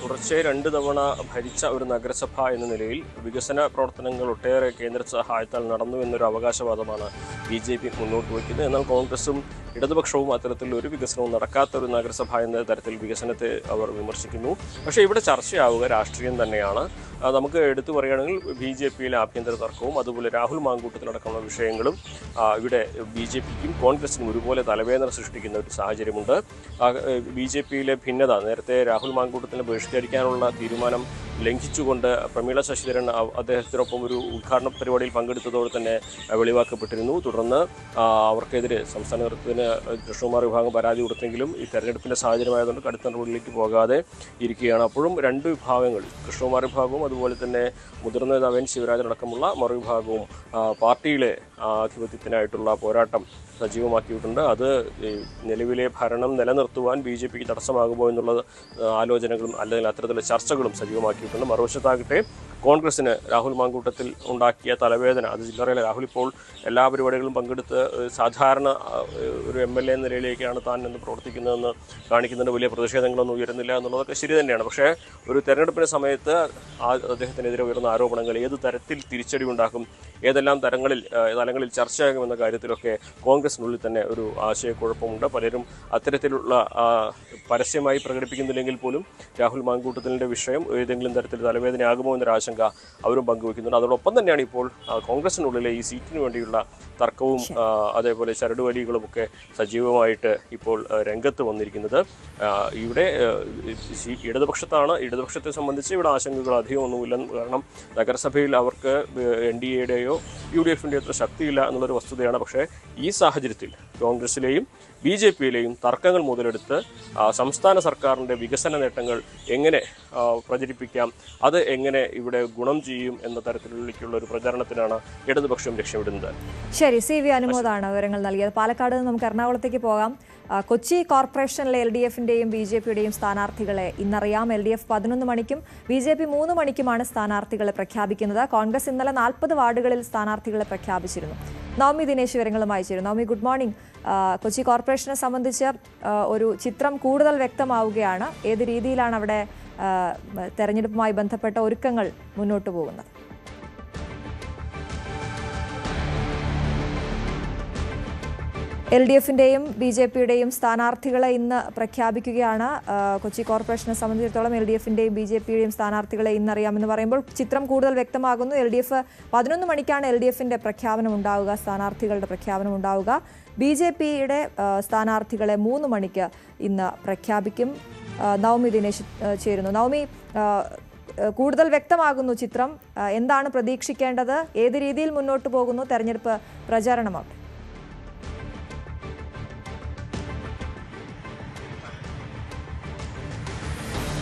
തുടർച്ചയായി 2 തവണ ഭരിച്ച ഒരു നഗരസഭ എന്ന നിലയിൽ വികസന പ്രവർത്തനങ്ങൾ ഒട്ടേറെ കേന്ദ്ര സഹായത്താൽ നടന്നു എന്നൊരു അവകാശവാദമാണ് BJP മുന്നോട്ട് വയ്ക്കുന്നത്. എന്നാൽ കോൺഗ്രസും ഇടതുപക്ഷവും അത്തരത്തിൽ ഒരു വികസനവും നടക്കാത്ത ഒരു നഗരസഭ എന്ന തരത്തിൽ വികസനത്തെ അവർ വിമർശിക്കുന്നു. പക്ഷേ ഇവിടെ ചർച്ചയാവുക രാഷ്ട്രീയം തന്നെയാണ്. നമുക്ക് എടുത്തു പറയുകയാണെങ്കിൽ BJPയിലെ ആഭ്യന്തര തർക്കവും അതുപോലെ രാഹുൽ മാങ്കൂട്ടത്തിലടക്കമുള്ള വിഷയങ്ങളും ഇവിടെ BJPക്കും കോൺഗ്രസിനും ഒരുപോലെ തലവേദന സൃഷ്ടിക്കുന്ന ഒരു സാഹചര്യമുണ്ട്. BJPയിലെ ഭിന്നത, നേരത്തെ രാഹുൽ മാങ്കൂട്ടത്തിനെ ബഹിഷ്കരിക്കാനുള്ള തീരുമാനം ലംഘിച്ചുകൊണ്ട് പ്രമീള ശശിധരൻ അദ്ദേഹത്തിനൊപ്പം ഒരു ഉദ്ഘാടന പരിപാടിയിൽ പങ്കെടുത്തതോടെ തന്നെ വെളിവാക്കപ്പെട്ടിരുന്നു. തുടർന്ന് അവർക്കെതിരെ സംസ്ഥാന നേതൃത്വത്തിന് കൃഷ്ണകുമാർ വിഭാഗം പരാതി കൊടുത്തെങ്കിലും ഈ തെരഞ്ഞെടുപ്പിൻ്റെ സാഹചര്യമായതുകൊണ്ട് കടുത്ത നടപടിയിലേക്ക് പോകാതെ ഇരിക്കുകയാണ്. അപ്പോഴും രണ്ട് വിഭാഗങ്ങൾ, കൃഷ്ണകുമാർ വിഭാഗവും അതുപോലെ തന്നെ മുതിർന്ന നേതാവ് N. ശിവരാജൻ അടക്കമുള്ള മറുവിഭാഗവും പാർട്ടിയിലെ ആധിപത്യത്തിനായിട്ടുള്ള പോരാട്ടം സജീവമാക്കിയിട്ടുണ്ട്. അത് നിലവിലെ ഭരണം നിലനിർത്തുവാൻ BJPക്ക് തടസ്സമാകുമോ എന്നുള്ള ആലോചനകളും അല്ലെങ്കിൽ അത്തരത്തിലുള്ള ചർച്ചകളും സജീവമാക്കിയിട്ടുണ്ട്. മറുവശത്താകട്ടെ കോൺഗ്രസിന് രാഹുൽ മാങ്കൂട്ടത്തിൽ ഉണ്ടാക്കിയ തലവേദന, അത് ചില്ലറയില്ല. രാഹുൽ ഇപ്പോൾ എല്ലാ പരിപാടികളും പങ്കെടുത്ത് സാധാരണ ഒരു MLA എന്ന നിലയിലേക്കാണ് താൻ എന്ന് പ്രവർത്തിക്കുന്നതെന്ന് കാണിക്കുന്നതിന് വലിയ പ്രതിഷേധങ്ങളൊന്നും ഉയരുന്നില്ല എന്നുള്ളതൊക്കെ ശരി തന്നെയാണ്. പക്ഷേ ഒരു തെരഞ്ഞെടുപ്പിൻ്റെ സമയത്ത് അദ്ദേഹത്തിനെതിരെ ഉയർന്ന ആരോപണങ്ങൾ ഏത് തരത്തിൽ തിരിച്ചടി ഉണ്ടാക്കും, ഏതെല്ലാം തലങ്ങളിൽ ചർച്ചയാകുമെന്ന കാര്യത്തിലൊക്കെ കോൺഗ്രസിനുള്ളിൽ തന്നെ ഒരു ആശയക്കുഴപ്പമുണ്ട്. പലരും അത്തരത്തിലുള്ള പരസ്യമായി പ്രകടിപ്പിക്കുന്നില്ലെങ്കിൽ പോലും രാഹുൽ മാങ്കൂട്ടത്തിൻ്റെ വിഷയം ഏതെങ്കിലും തരത്തിൽ തലവേദനയാകുമോ എന്നൊരു ആശങ്ക അവരും പങ്കുവയ്ക്കുന്നുണ്ട്. അതോടൊപ്പം തന്നെയാണ് ഇപ്പോൾ കോൺഗ്രസിനുള്ളിലെ ഈ സീറ്റിന് വേണ്ടിയുള്ള തർക്കവും അതേപോലെ ചരടുവലികളുമൊക്കെ സജീവമായിട്ട് ഇപ്പോൾ രംഗത്ത് വന്നിരിക്കുന്നത്. ഇവിടെ ഇടതുപക്ഷത്തെ സംബന്ധിച്ച് ഇവിടെ ആശങ്കകൾ അധികമൊന്നുമില്ല. കാരണം നഗരസഭയിൽ അവർക്ക് NDAയുടെയോ UDFൻ്റെയോ അത്ര ശക്തിയില്ല എന്നുള്ളൊരു വസ്തുതയാണ്. പക്ഷേ ഈ സാഹചര്യത്തിൽ കോൺഗ്രസിലെയും BJPയിലെയും തർക്കങ്ങൾ മുതലെടുത്ത് സംസ്ഥാന സർക്കാരിൻ്റെ വികസന നേട്ടങ്ങൾ എങ്ങനെ പ്രചരിപ്പിക്കാം, അത് എങ്ങനെ ഇവിടെ ഗുണം ചെയ്യും എന്ന തരത്തിലുള്ള ഒരു പ്രചാരണത്തിനാണ് ഇടതുപക്ഷം ലക്ഷ്യമിടുന്നത്. ശരി, CV അനുമോദാണ് വിവരങ്ങൾ നൽകിയത്. പാലക്കാട് നിന്ന് നമുക്ക് എറണാകുളത്തേക്ക് പോകാം. കൊച്ചി കോർപ്പറേഷനിലെ LDFൻ്റെയും BJPയുടെയും സ്ഥാനാർത്ഥികളെ ഇന്നറിയാം. LDF 11 മണിക്കും BJP 3 മണിക്കുമാണ് സ്ഥാനാർത്ഥികളെ പ്രഖ്യാപിക്കുന്നത്. കോൺഗ്രസ് ഇന്നലെ 40 വാർഡുകളിൽ സ്ഥാനാർത്ഥികളെ പ്രഖ്യാപിച്ചിരുന്നു. നവമി ദിനേശ് വിവരങ്ങളുമായി ചേരും. Navami, good morning. കൊച്ചി കോർപ്പറേഷനെ സംബന്ധിച്ച് ഒരു ചിത്രം കൂടുതൽ വ്യക്തമാവുകയാണ്. ഏത് രീതിയിലാണ് അവിടെ തെരഞ്ഞെടുപ്പുമായി ബന്ധപ്പെട്ട ഒരുക്കങ്ങൾ മുന്നോട്ട് പോകുന്നത്? LDFൻ്റെയും BJPയുടെയും സ്ഥാനാർത്ഥികളെ ഇന്ന് പ്രഖ്യാപിക്കുകയാണ്. കൊച്ചി കോർപ്പറേഷനെ സംബന്ധിച്ചിടത്തോളം LDFൻ്റെയും BJPയുടെയും സ്ഥാനാർത്ഥികളെ ഇന്നറിയാമെന്ന് പറയുമ്പോൾ ചിത്രം കൂടുതൽ വ്യക്തമാകുന്നു. LDF 11 മണിക്കാണ് LDFൻ്റെ പ്രഖ്യാപനം ഉണ്ടാവുക, സ്ഥാനാർത്ഥികളുടെ പ്രഖ്യാപനം ഉണ്ടാവുക. BJPയുടെ സ്ഥാനാർത്ഥികളെ 3 മണിക്ക് ഇന്ന് പ്രഖ്യാപിക്കും. നവമി ദിനേശ് ചേരുന്നു. നവമി, കൂടുതൽ വ്യക്തമാകുന്നു ചിത്രം. എന്താണ് പ്രതീക്ഷിക്കേണ്ടത്? ഏത് രീതിയിൽ മുന്നോട്ട് പോകുന്നു തെരഞ്ഞെടുപ്പ് പ്രചാരണമാകട്ടെ?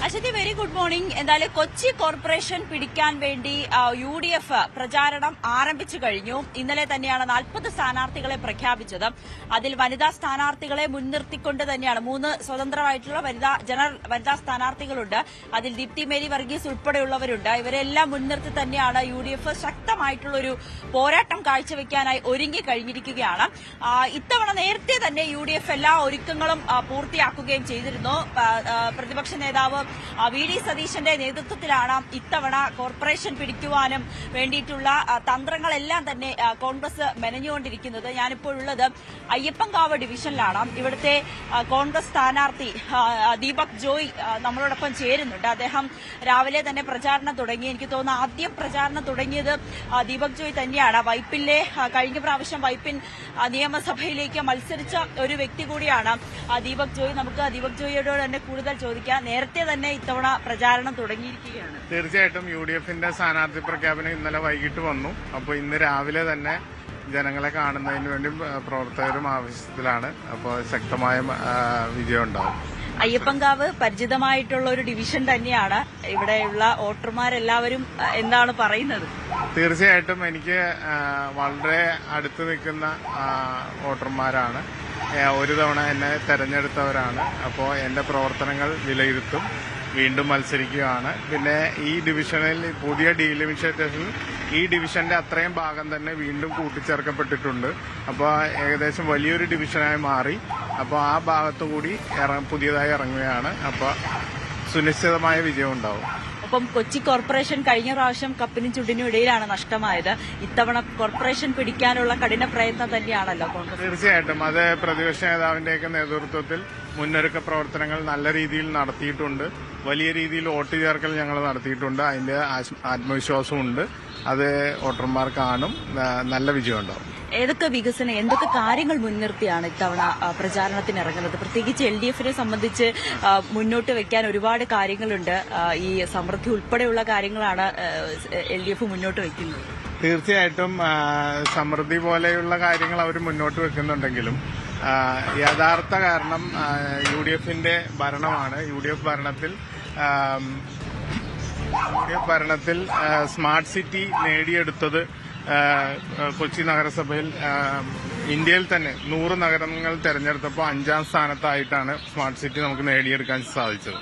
Aswathy, very good morning. എന്തായാലും കൊച്ചി കോർപ്പറേഷൻ പിടിക്കാൻ വേണ്ടി UDF പ്രചാരണം ആരംഭിച്ചു കഴിഞ്ഞു. ഇന്നലെ തന്നെയാണ് 40 സ്ഥാനാർത്ഥികളെ പ്രഖ്യാപിച്ചത്. അതിൽ വനിതാ സ്ഥാനാർത്ഥികളെ മുൻനിർത്തിക്കൊണ്ട് തന്നെയാണ് 3 സ്വതന്ത്രമായിട്ടുള്ള വനിതാ സ്ഥാനാർത്ഥികളുണ്ട്. അതിൽ ദീപ്തി മേരി വർഗീസ് ഉൾപ്പെടെയുള്ളവരുണ്ട്. ഇവരെല്ലാം മുൻനിർത്തി തന്നെയാണ് UDF ശക്തമായിട്ടുള്ളൊരു പോരാട്ടം കാഴ്ചവെക്കാനായി ഒരുങ്ങി കഴിഞ്ഞിരിക്കുകയാണ്. ഇത്തവണ നേരത്തെ തന്നെ UDF എല്ലാ ഒരുക്കങ്ങളും പൂർത്തിയാക്കുകയും ചെയ്തിരുന്നു. പ്രതിപക്ഷ നേതാവ് VD സതീശന്റെ നേതൃത്വത്തിലാണ് ഇത്തവണ കോർപ്പറേഷൻ പിടിക്കുവാനും വേണ്ടിയിട്ടുള്ള തന്ത്രങ്ങളെല്ലാം തന്നെ കോൺഗ്രസ് മെനഞ്ഞുകൊണ്ടിരിക്കുന്നത്. ഞാനിപ്പോഴുള്ളത് അയ്യപ്പൻകാവ് ഡിവിഷനിലാണ്. ഇവിടുത്തെ കോൺഗ്രസ് സ്ഥാനാർത്ഥി ദീപക് ജോയ് നമ്മളോടൊപ്പം ചേരുന്നുണ്ട്. അദ്ദേഹം രാവിലെ തന്നെ പ്രചാരണം തുടങ്ങി. എനിക്ക് തോന്നുന്നു ആദ്യം പ്രചാരണം തുടങ്ങിയത് ദീപക് ജോയ് തന്നെയാണ്. വൈപ്പിലെ കഴിഞ്ഞ പ്രാവശ്യം വൈപ്പിൻ നിയമസഭയിലേക്ക് മത്സരിച്ച ഒരു വ്യക്തി കൂടിയാണ് ദീപക് ജോയ്. നമുക്ക് ദീപക് ജോയിയോട് തന്നെ കൂടുതൽ ചോദിക്കാം. നേരത്തെ തന്നെ ഇത്തവണ പ്രചാരണം തുടങ്ങിയിരിക്കുകയാണ്. തീർച്ചയായിട്ടും UDFന്റെ സ്ഥാനാർത്ഥി പ്രഖ്യാപനം ഇന്നലെ വൈകിട്ട് വന്നു. അപ്പോൾ ഇന്ന് രാവിലെ തന്നെ ജനങ്ങളെ കാണുന്നതിന് വേണ്ടി പ്രവർത്തകരും ആവശ്യത്തിലാണ്. അപ്പോൾ ശക്തമായ വിജയം ഉണ്ടാവും. അയ്യപ്പൻകാവ് പരിചിതമായിട്ടുള്ള ഒരു ഡിവിഷൻ തന്നെയാണ്. ഇവിടെയുള്ള വോട്ടർമാരെല്ലാവരും എന്താണ് പറയുന്നത്? തീർച്ചയായിട്ടും എനിക്ക് വളരെ അടുത്ത് നിൽക്കുന്ന വോട്ടർമാരാണ്. ഒരു തവണ എന്നെ തെരഞ്ഞെടുത്തവരാണ്. അപ്പോൾ എന്റെ പ്രവർത്തനങ്ങൾ വിലയിരുത്തും. വീണ്ടും മത്സരിക്കുകയാണ്. പിന്നെ ഈ ഡിവിഷനിൽ പുതിയ ഡീലിമിറ്റേഷനിൽ ഈ ഡിവിഷന്റെ അത്രയും ഭാഗം തന്നെ വീണ്ടും കൂട്ടിച്ചേർക്കപ്പെട്ടിട്ടുണ്ട്. അപ്പോൾ ഏകദേശം വലിയൊരു ഡിവിഷനായി മാറി. അപ്പോൾ ആ ഭാഗത്തുകൂടി പുതിയതായി ഇറങ്ങുകയാണ്. അപ്പോൾ സുനിശ്ചിതമായ വിജയം ഉണ്ടാവും. ഒപ്പം കൊച്ചി കോർപ്പറേഷൻ കഴിഞ്ഞ പ്രാവശ്യം കപ്പിനും ചുണ്ടിനും ഇടയിലാണ് നഷ്ടമായത്. ഇത്തവണ കോർപ്പറേഷൻ പിടിക്കാനുള്ള കഠിന പ്രയത്നം തന്നെയാണല്ലോ കോൺഗ്രസ്. തീർച്ചയായിട്ടും അത് പ്രതിപക്ഷ നേതാവിന്റെയൊക്കെ നേതൃത്വത്തിൽ മുന്നൊരുക്ക പ്രവർത്തനങ്ങൾ നല്ല രീതിയിൽ നടത്തിയിട്ടുണ്ട്. വലിയ രീതിയിൽ വോട്ട് ചേർക്കൽ ഞങ്ങൾ നടത്തിയിട്ടുണ്ട്. അതിന്റെ ആത്മവിശ്വാസമുണ്ട്. അത് വോട്ടർമാർ കാണും. നല്ല വിജയം ഉണ്ടാവും. ഏതൊക്കെ വികസനം, എന്തൊക്കെ കാര്യങ്ങൾ മുൻനിർത്തിയാണ് ഇത്തവണ പ്രചാരണത്തിന് ഇറങ്ങുന്നത്? പ്രത്യേകിച്ച് LDFനെ സംബന്ധിച്ച് മുന്നോട്ട് വെക്കാൻ ഒരുപാട് കാര്യങ്ങളുണ്ട്. ഈ സമൃദ്ധി ഉൾപ്പെടെയുള്ള കാര്യങ്ങളാണ് LDF മുന്നോട്ട് വെക്കുന്നത്. തീർച്ചയായിട്ടും സമൃദ്ധി പോലെയുള്ള കാര്യങ്ങൾ അവർ മുന്നോട്ട് വെക്കുന്നുണ്ടെങ്കിലും യഥാർത്ഥ കാരണം UDFന്റെ ഭരണമാണ്. UDF ഭരണത്തിൽ സ്മാർട്ട് സിറ്റി നേടിയെടുത്തത് കൊച്ചി നഗരസഭയിൽ ഇന്ത്യയിൽ തന്നെ 100 നഗരങ്ങൾ തെരഞ്ഞെടുത്തപ്പോൾ 5ാം സ്ഥാനത്തായിട്ടാണ് സ്മാർട്ട് സിറ്റി നമുക്ക് നേടിയെടുക്കാൻ സാധിച്ചത്.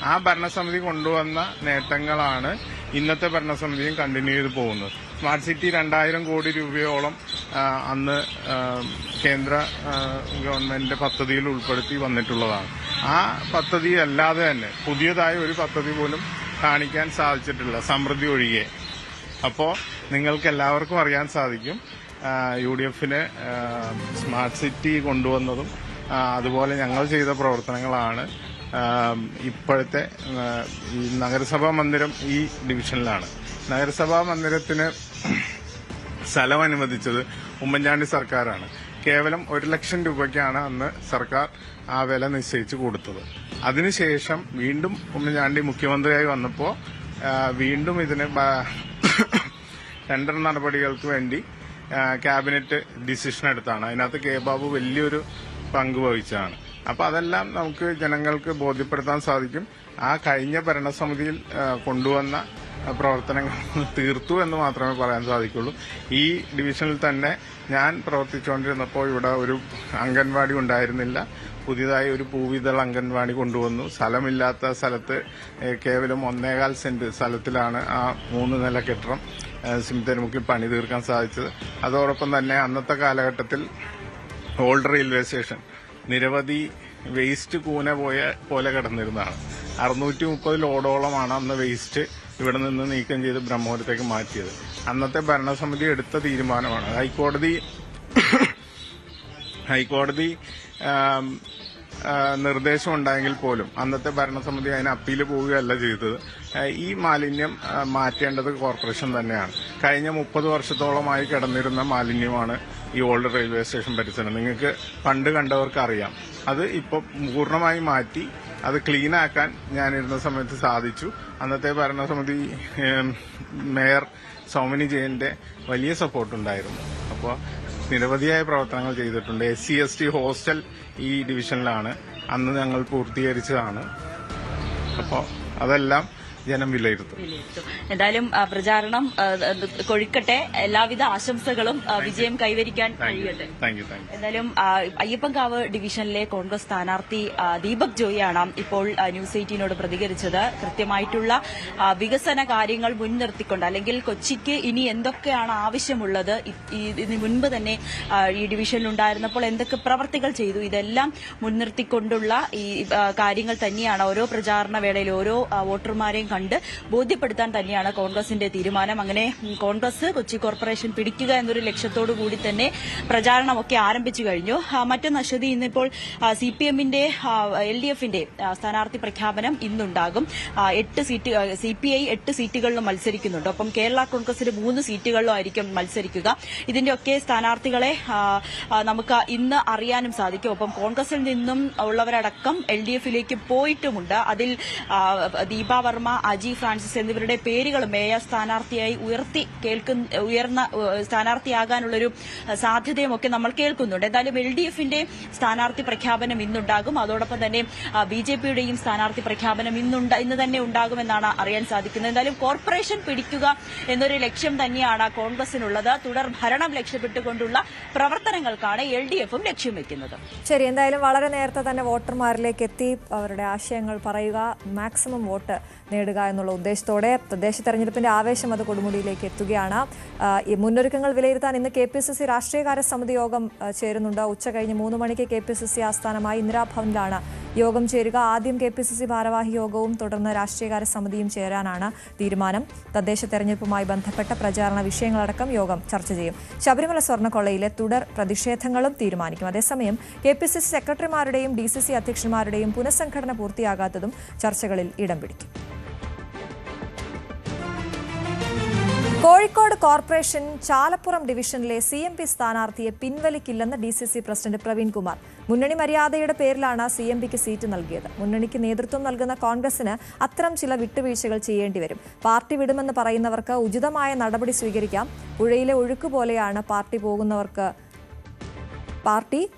ആ ഭരണസമിതി കൊണ്ടുവന്ന നേട്ടങ്ങളാണ് ഇന്നത്തെ ഭരണസമിതിയും കണ്ടിന്യൂ ചെയ്ത് പോകുന്നത്. സ്മാർട്ട് സിറ്റി 2000 കോടി രൂപയോളം അന്ന് കേന്ദ്ര ഗവൺമെന്റിന്റെ പദ്ധതിയിൽ ഉൾപ്പെടുത്തി വന്നിട്ടുള്ളതാണ്. ആ പദ്ധതി അല്ലാതെ തന്നെ പുതിയതായി ഒരു പദ്ധതി പോലും കാണിക്കാൻ സാധിച്ചിട്ടില്ല, സമൃദ്ധി ഒഴികെ. അപ്പോൾ നിങ്ങൾക്ക് എല്ലാവർക്കും അറിയാൻ സാധിക്കും UDFന് സ്മാർട്ട് സിറ്റി കൊണ്ടുവന്നതും അതുപോലെ ഞങ്ങൾ ചെയ്ത പ്രവർത്തനങ്ങളാണ്. ഇപ്പോഴത്തെ ഈ നഗരസഭാ മന്ദിരം ഈ ഡിവിഷനിലാണ്. നഗരസഭാ മന്ദിരത്തിന് സ്ഥലം അനുവദിച്ചത് ഉമ്മൻചാണ്ടി സർക്കാരാണ്. കേവലം 1 ലക്ഷം രൂപയ്ക്കാണ് അന്ന് സർക്കാർ ആ വില നിശ്ചയിച്ചു കൊടുത്തത്. അതിനുശേഷം വീണ്ടും ഉമ്മൻചാണ്ടി മുഖ്യമന്ത്രിയായി വന്നപ്പോൾ വീണ്ടും ഇതിന് ടെൻഡർ നടപടികൾക്ക് വേണ്ടി ക്യാബിനറ്റ് ഡിസിഷൻ എടുത്താണ്. അതിനകത്ത് കെ ബാബു വലിയൊരു പങ്ക് വഹിച്ചതാണ്. അപ്പൊ അതെല്ലാം നമുക്ക് ജനങ്ങൾക്ക് ബോധ്യപ്പെടുത്താൻ സാധിക്കും. ആ കഴിഞ്ഞ ഭരണസമിതിയിൽ കൊണ്ടുവന്ന പ്രവർത്തനങ്ങൾ തീർത്തു എന്ന് മാത്രമേ പറയാൻ സാധിക്കുള്ളൂ. ഈ ഡിവിഷനിൽ തന്നെ ഞാൻ പ്രവർത്തിച്ചുകൊണ്ടിരുന്നപ്പോൾ ഇവിടെ ഒരു അംഗൻവാടി ഉണ്ടായിരുന്നില്ല. പുതിയതായി ഒരു പൂവിതൾ അംഗൻവാടി കൊണ്ടുവന്നു. സ്ഥലമില്ലാത്ത സ്ഥലത്ത് കേവലം 1.25 സെന്റ് സ്ഥലത്തിലാണ് ആ 3 നില കെട്ടിടം സിമിത്തേരിമുക്കിൽ പണി തീർക്കാൻ സാധിച്ചത്. അതോടൊപ്പം തന്നെ അന്നത്തെ കാലഘട്ടത്തിൽ ഓൾഡ് റെയിൽവേ സ്റ്റേഷൻ നിരവധി വേസ്റ്റ് കൂന പോലെ കിടന്നിരുന്നതാണ്. 630 ലോഡോളമാണ് അന്ന് വേസ്റ്റ് ഇവിടെ നിന്ന് നീക്കം ചെയ്ത് ബ്രഹ്മപുരത്തേക്ക് മാറ്റിയത്. അന്നത്തെ ഭരണസമിതി എടുത്ത തീരുമാനമാണ്. ഹൈക്കോടതി നിർദ്ദേശമുണ്ടായെങ്കിൽ പോലും അന്നത്തെ ഭരണസമിതി അതിന് അപ്പീൽ പോവുകയല്ല ചെയ്തത്. ഈ മാലിന്യം മാറ്റേണ്ടത് കോർപ്പറേഷൻ തന്നെയാണ്. കഴിഞ്ഞ 30 വർഷത്തോളമായി കിടന്നിരുന്ന മാലിന്യമാണ് ഈ ഓൾഡ് റെയിൽവേ സ്റ്റേഷൻ പരിസരം. നിങ്ങൾക്ക് പണ്ട് കണ്ടവർക്ക് അറിയാം. അത് ഇപ്പോൾ പൂർണ്ണമായി മാറ്റി അത് ക്ലീനാക്കാൻ ഞാനിരുന്ന സമയത്ത് സാധിച്ചു. അന്നത്തെ ഭരണസമിതി മേയർ സൗമിനി ജയന്റെ വലിയ സപ്പോർട്ടുണ്ടായിരുന്നു. അപ്പോൾ നിരവധിയായ പ്രവർത്തനങ്ങൾ ചെയ്തിട്ടുണ്ട്. SC/ST ഹോസ്റ്റൽ ഈ ഡിവിഷനിലാണ് അന്ന് ഞങ്ങൾ പൂർത്തീകരിച്ചതാണ്. അപ്പോൾ അതെല്ലാം ജനം വിലയിരുത്തും. എന്തായാലും പ്രചാരണം കൊഴുക്കട്ടെ. എല്ലാവിധ ആശംസകളും വിജയം കൈവരിക്കാൻ കഴിയട്ടെ. എന്തായാലും അയ്യപ്പൻകാവ് ഡിവിഷനിലെ കോൺഗ്രസ് സ്ഥാനാർത്ഥി ദീപക് ജോയിയാണ് ഇപ്പോൾ ന്യൂസ് 18നോട് പ്രതികരിച്ചത്. കൃത്യമായിട്ടുള്ള വികസന കാര്യങ്ങൾ മുൻനിർത്തിക്കൊണ്ട്, അല്ലെങ്കിൽ കൊച്ചിക്ക് ഇനി എന്തൊക്കെയാണ് ആവശ്യമുള്ളത്, ഇതിന് മുൻപ് തന്നെ ഈ ഡിവിഷനിലുണ്ടായിരുന്നപ്പോൾ എന്തൊക്കെ പ്രവർത്തികൾ ചെയ്തു, ഇതെല്ലാം മുൻനിർത്തിക്കൊണ്ടുള്ള ഈ കാര്യങ്ങൾ തന്നെയാണ് ഓരോ പ്രചാരണ വേളയിൽ ഓരോ വോട്ടർമാരെയും കണ്ട് ബോധ്യപ്പെടുത്താൻ തന്നെയാണ് കോൺഗ്രസിന്റെ തീരുമാനം. അങ്ങനെ കോൺഗ്രസ് കൊച്ചി കോർപ്പറേഷൻ പിടിക്കുക എന്നൊരു ലക്ഷ്യത്തോടു കൂടി തന്നെ പ്രചാരണമൊക്കെ ആരംഭിച്ചു കഴിഞ്ഞു. മറ്റൊന്ന് അശ്വതി, ഇന്നിപ്പോൾ CPMന്റെ LDFന്റെ സ്ഥാനാർത്ഥി പ്രഖ്യാപനം ഇന്നുണ്ടാകും. 8 സീറ്റ് CPI 8 സീറ്റുകളിലും മത്സരിക്കുന്നുണ്ട്. ഒപ്പം കേരള കോൺഗ്രസിന് 3 സീറ്റുകളിലും ആയിരിക്കും മത്സരിക്കുക. ഇതിന്റെയൊക്കെ സ്ഥാനാർത്ഥികളെ നമുക്ക് ഇന്ന് അറിയാനും സാധിക്കും. ഒപ്പം കോൺഗ്രസിൽ നിന്നും ഉള്ളവരടക്കം LDFിലേക്ക് പോയിട്ടുമുണ്ട്. അതിൽ ദീപാ വർമ്മ, അജി ഫ്രാൻസിസ് എന്നിവരുടെ പേരുകൾ മേയർ സ്ഥാനാർത്ഥിയായി ഉയർന്ന സ്ഥാനാർത്ഥിയാകാനുള്ളൊരു സാധ്യതയുമൊക്കെ നമ്മൾ കേൾക്കുന്നുണ്ട്. എന്തായാലും LDFന്റെ സ്ഥാനാർത്ഥി പ്രഖ്യാപനം ഇന്നുണ്ടാകും. അതോടൊപ്പം തന്നെ BJPയുടെയും സ്ഥാനാർത്ഥി പ്രഖ്യാപനം ഇന്ന് തന്നെ ഉണ്ടാകുമെന്നാണ് അറിയാൻ സാധിക്കുന്നത്. എന്തായാലും കോർപ്പറേഷൻ പിടിക്കുക എന്നൊരു ലക്ഷ്യം തന്നെയാണ് കോൺഗ്രസിനുള്ളത്. തുടർ ഭരണം ലക്ഷ്യമിട്ടുകൊണ്ടുള്ള പ്രവർത്തനങ്ങൾക്കാണ് LDFും ലക്ഷ്യം വെക്കുന്നത്. ശരി, എന്തായാലും വളരെ നേരത്തെ തന്നെ വോട്ടർമാരിലേക്ക് എത്തി അവരുടെ ആശയങ്ങൾ പറയുക, മാക്സിമം വോട്ട് നേടുക എന്നുള്ള ഉദ്ദേശത്തോടെ തദ്ദേശ തെരഞ്ഞെടുപ്പിന്റെ ആവേശം അത് കൊടുമുടിയിലേക്ക് എത്തുകയാണ്. ഈ മുന്നൊരുക്കങ്ങൾ വിലയിരുത്താൻ ഇന്ന് KPCC രാഷ്ട്രീയകാര്യ സമിതി യോഗം ചേരുന്നുണ്ട്. ഉച്ചകഴിഞ്ഞ് 3 മണിക്ക് KPCC ആസ്ഥാനമായി ഇന്ദിരാഭവനിലാണ് യോഗം ചേരുക. ആദ്യം KPCC ഭാരവാഹി യോഗവും തുടർന്ന് രാഷ്ട്രീയകാര്യ സമിതിയും ചേരാനാണ് തീരുമാനം. തദ്ദേശ തെരഞ്ഞെടുപ്പുമായി ബന്ധപ്പെട്ട പ്രചാരണ വിഷയങ്ങളടക്കം യോഗം ചർച്ച ചെയ്യും. ശബരിമല സ്വർണ്ണക്കൊള്ളയിലെ തുടർ പ്രതിഷേധങ്ങളും തീരുമാനിക്കും. അതേസമയം KPCC സെക്രട്ടറിമാരുടെയും DCC അധ്യക്ഷന്മാരുടെയും പുനഃസംഘടന പൂർത്തിയാകാത്തതും ചർച്ചകളിൽ ഇടം പിടിക്കും. കോഴിക്കോട് കോർപ്പറേഷൻ ചാലപ്പുറം ഡിവിഷനിലെ CMP സ്ഥാനാർത്ഥിയെ പിൻവലിക്കില്ലെന്ന് DCC പ്രസിഡന്റ് പ്രവീൺ കുമാർ. മുന്നണി മര്യാദയുടെ പേരിലാണ് CMPക്ക് സീറ്റ് നൽകിയത്. മുന്നണിക്ക് നേതൃത്വം നൽകുന്ന കോൺഗ്രസിന് അത്തരം ചില വിട്ടുവീഴ്ചകൾ ചെയ്യേണ്ടി വരും. പാർട്ടി വിടുമെന്ന് പറയുന്നവർക്ക് ഉചിതമായ നടപടി സ്വീകരിക്കാം. പുഴയിലെ ഒഴുക്ക് പോലെയാണ് പാർട്ടി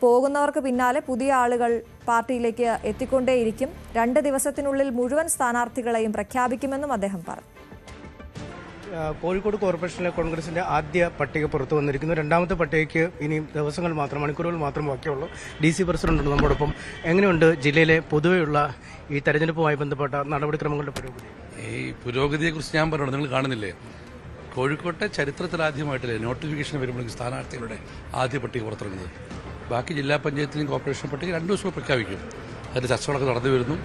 പോകുന്നവർക്ക് പിന്നാലെ പുതിയ ആളുകൾ പാർട്ടിയിലേക്ക് എത്തിക്കൊണ്ടേയിരിക്കും. 2 ദിവസത്തിനുള്ളിൽ മുഴുവൻ സ്ഥാനാർത്ഥികളെയും പ്രഖ്യാപിക്കുമെന്നും അദ്ദേഹം പറഞ്ഞു. കോഴിക്കോട് കോർപ്പറേഷനിലെ കോൺഗ്രസിന്റെ ആദ്യ പട്ടിക പുറത്തു വന്നിരിക്കുന്നു. രണ്ടാമത്തെ പട്ടികയ്ക്ക് ഇനി ദിവസങ്ങൾ മാത്രം, മണിക്കൂറുകൾ മാത്രം ബാക്കിയുള്ളൂ. DC പ്രസിഡന്റ് ഉണ്ട് നമ്മോടൊപ്പം. എങ്ങനെയുണ്ട് ജില്ലയിലെ പൊതുവെയുള്ള ഈ തെരഞ്ഞെടുപ്പുമായി ബന്ധപ്പെട്ട നടപടിക്രമങ്ങളുടെ പുരോഗതി? ഈ പുരോഗതിയെക്കുറിച്ച് ഞാൻ പറയണം, നിങ്ങൾ കാണുന്നില്ലേ, കോഴിക്കോട്ടെ ചരിത്രത്തിലാദ്യമായിട്ടല്ലേ നോട്ടിഫിക്കേഷൻ വരുമ്പോഴേക്കും സ്ഥാനാർത്ഥികളുടെ ആദ്യ പട്ടിക പുറത്തിറങ്ങുന്നത്. ബാക്കി ജില്ലാ പഞ്ചായത്തിലും കോർപ്പറേഷൻ പട്ടിക 2 ദിവസം പ്രഖ്യാപിക്കും. അതിന്റെ ചർച്ചകളൊക്കെ നടന്നു വരുന്നു.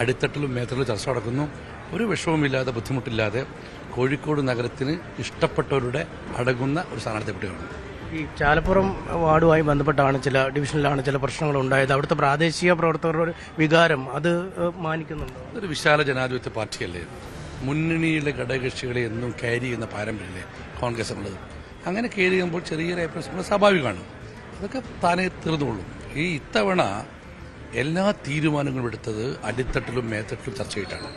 അടിത്തട്ടിലും മേത്തട്ടിലും ചർച്ച നടക്കുന്നു. ഒരു വിഷമവുമില്ലാതെ, ബുദ്ധിമുട്ടില്ലാതെ കോഴിക്കോട് നഗരത്തിന് ഇഷ്ടപ്പെട്ടവരുടെ അടങ്ങുന്ന ഒരു സ്ഥാനാർത്ഥി പട്ടികയാണ്. ഈ ചാലപ്പുറം വാർഡുമായി ബന്ധപ്പെട്ടാണ് ചില ഡിവിഷനിലാണ് ചില പ്രശ്നങ്ങൾ ഉണ്ടായത്. അവിടുത്തെ പ്രാദേശിക പ്രവർത്തകരുടെ വികാരം അത് മാനിക്കുന്നുണ്ടോ? അതൊരു വിശാല ജനാധിപത്യ പാർട്ടിയല്ലേ. മുന്നണിയിലെ ഘടകകക്ഷികളെ എന്നും ക്യാരി ചെയ്യുന്ന പാരമ്പര്യമല്ലേ കോൺഗ്രസ് ഉള്ളത്. അങ്ങനെ ക്യാരി ചെയ്യുമ്പോൾ ചെറിയ പ്രശ്നങ്ങൾ സ്വാഭാവികമാണ്. അതൊക്കെ താനേ തീർന്നുകൊള്ളും. ഈ ഇത്തവണ എല്ലാ തീരുമാനങ്ങളും എടുത്തത് അടിത്തട്ടിലും മേത്തട്ടിലും ചർച്ച ചെയ്തിട്ടാണ്.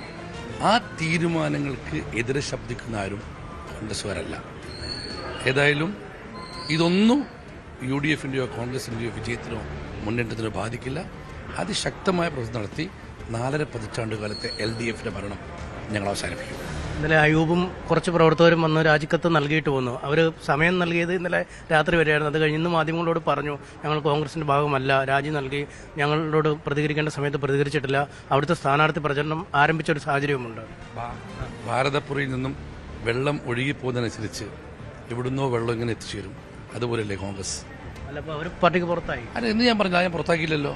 ആ തീരുമാനങ്ങൾക്ക് എതിരെ ശബ്ദിക്കുന്ന ആരും കോൺഗ്രസ്സുകാരല്ല. ഏതായാലും ഇതൊന്നും UDFന്റെയോ കോൺഗ്രസിന്റെയോ വിജയത്തിനോ മുന്നേറ്റത്തിനോ ബാധിക്കില്ല. അതിശക്തമായ പ്രവർത്തനം നടത്തി 4.5 പതിറ്റാണ്ടുകാലത്തെ LDFന്റെ ഭരണം ഞങ്ങൾ അവസാനിപ്പിക്കും. ഇന്നലെ അയൂബും കുറച്ച് പ്രവർത്തകരും വന്ന് രാജിക്കത്ത് നൽകിയിട്ട് പോന്നു. അവർ സമയം നൽകിയത് ഇന്നലെ രാത്രി വരെയായിരുന്നു. അത് കഴിഞ്ഞ് ഇന്ന് മാധ്യമങ്ങളോട് പറഞ്ഞു, ഞങ്ങൾ കോൺഗ്രസിന്റെ ഭാഗമല്ല, രാജി നൽകി, ഞങ്ങളോട് പ്രതികരിക്കേണ്ട സമയത്ത് പ്രതികരിച്ചിട്ടില്ല. അവിടുത്തെ സ്ഥാനാർത്ഥി പ്രചരണം ആരംഭിച്ച ഒരു സാഹചര്യമുണ്ട്. ഭാരതപ്പുറയിൽ നിന്നും വെള്ളം ഒഴുകിപ്പോകുന്നതനുസരിച്ച് എവിടുന്നോ വെള്ളം ഇങ്ങനെ എത്തിച്ചേരും. അതുപോലെയല്ലേ കോൺഗ്രസ്? അല്ല, അപ്പോൾ അവർ പാർട്ടിക്ക് പുറത്തായി. അല്ല, എന്ന് ഞാൻ പറഞ്ഞു, ഞാൻ പുറത്താക്കിയില്ലല്ലോ.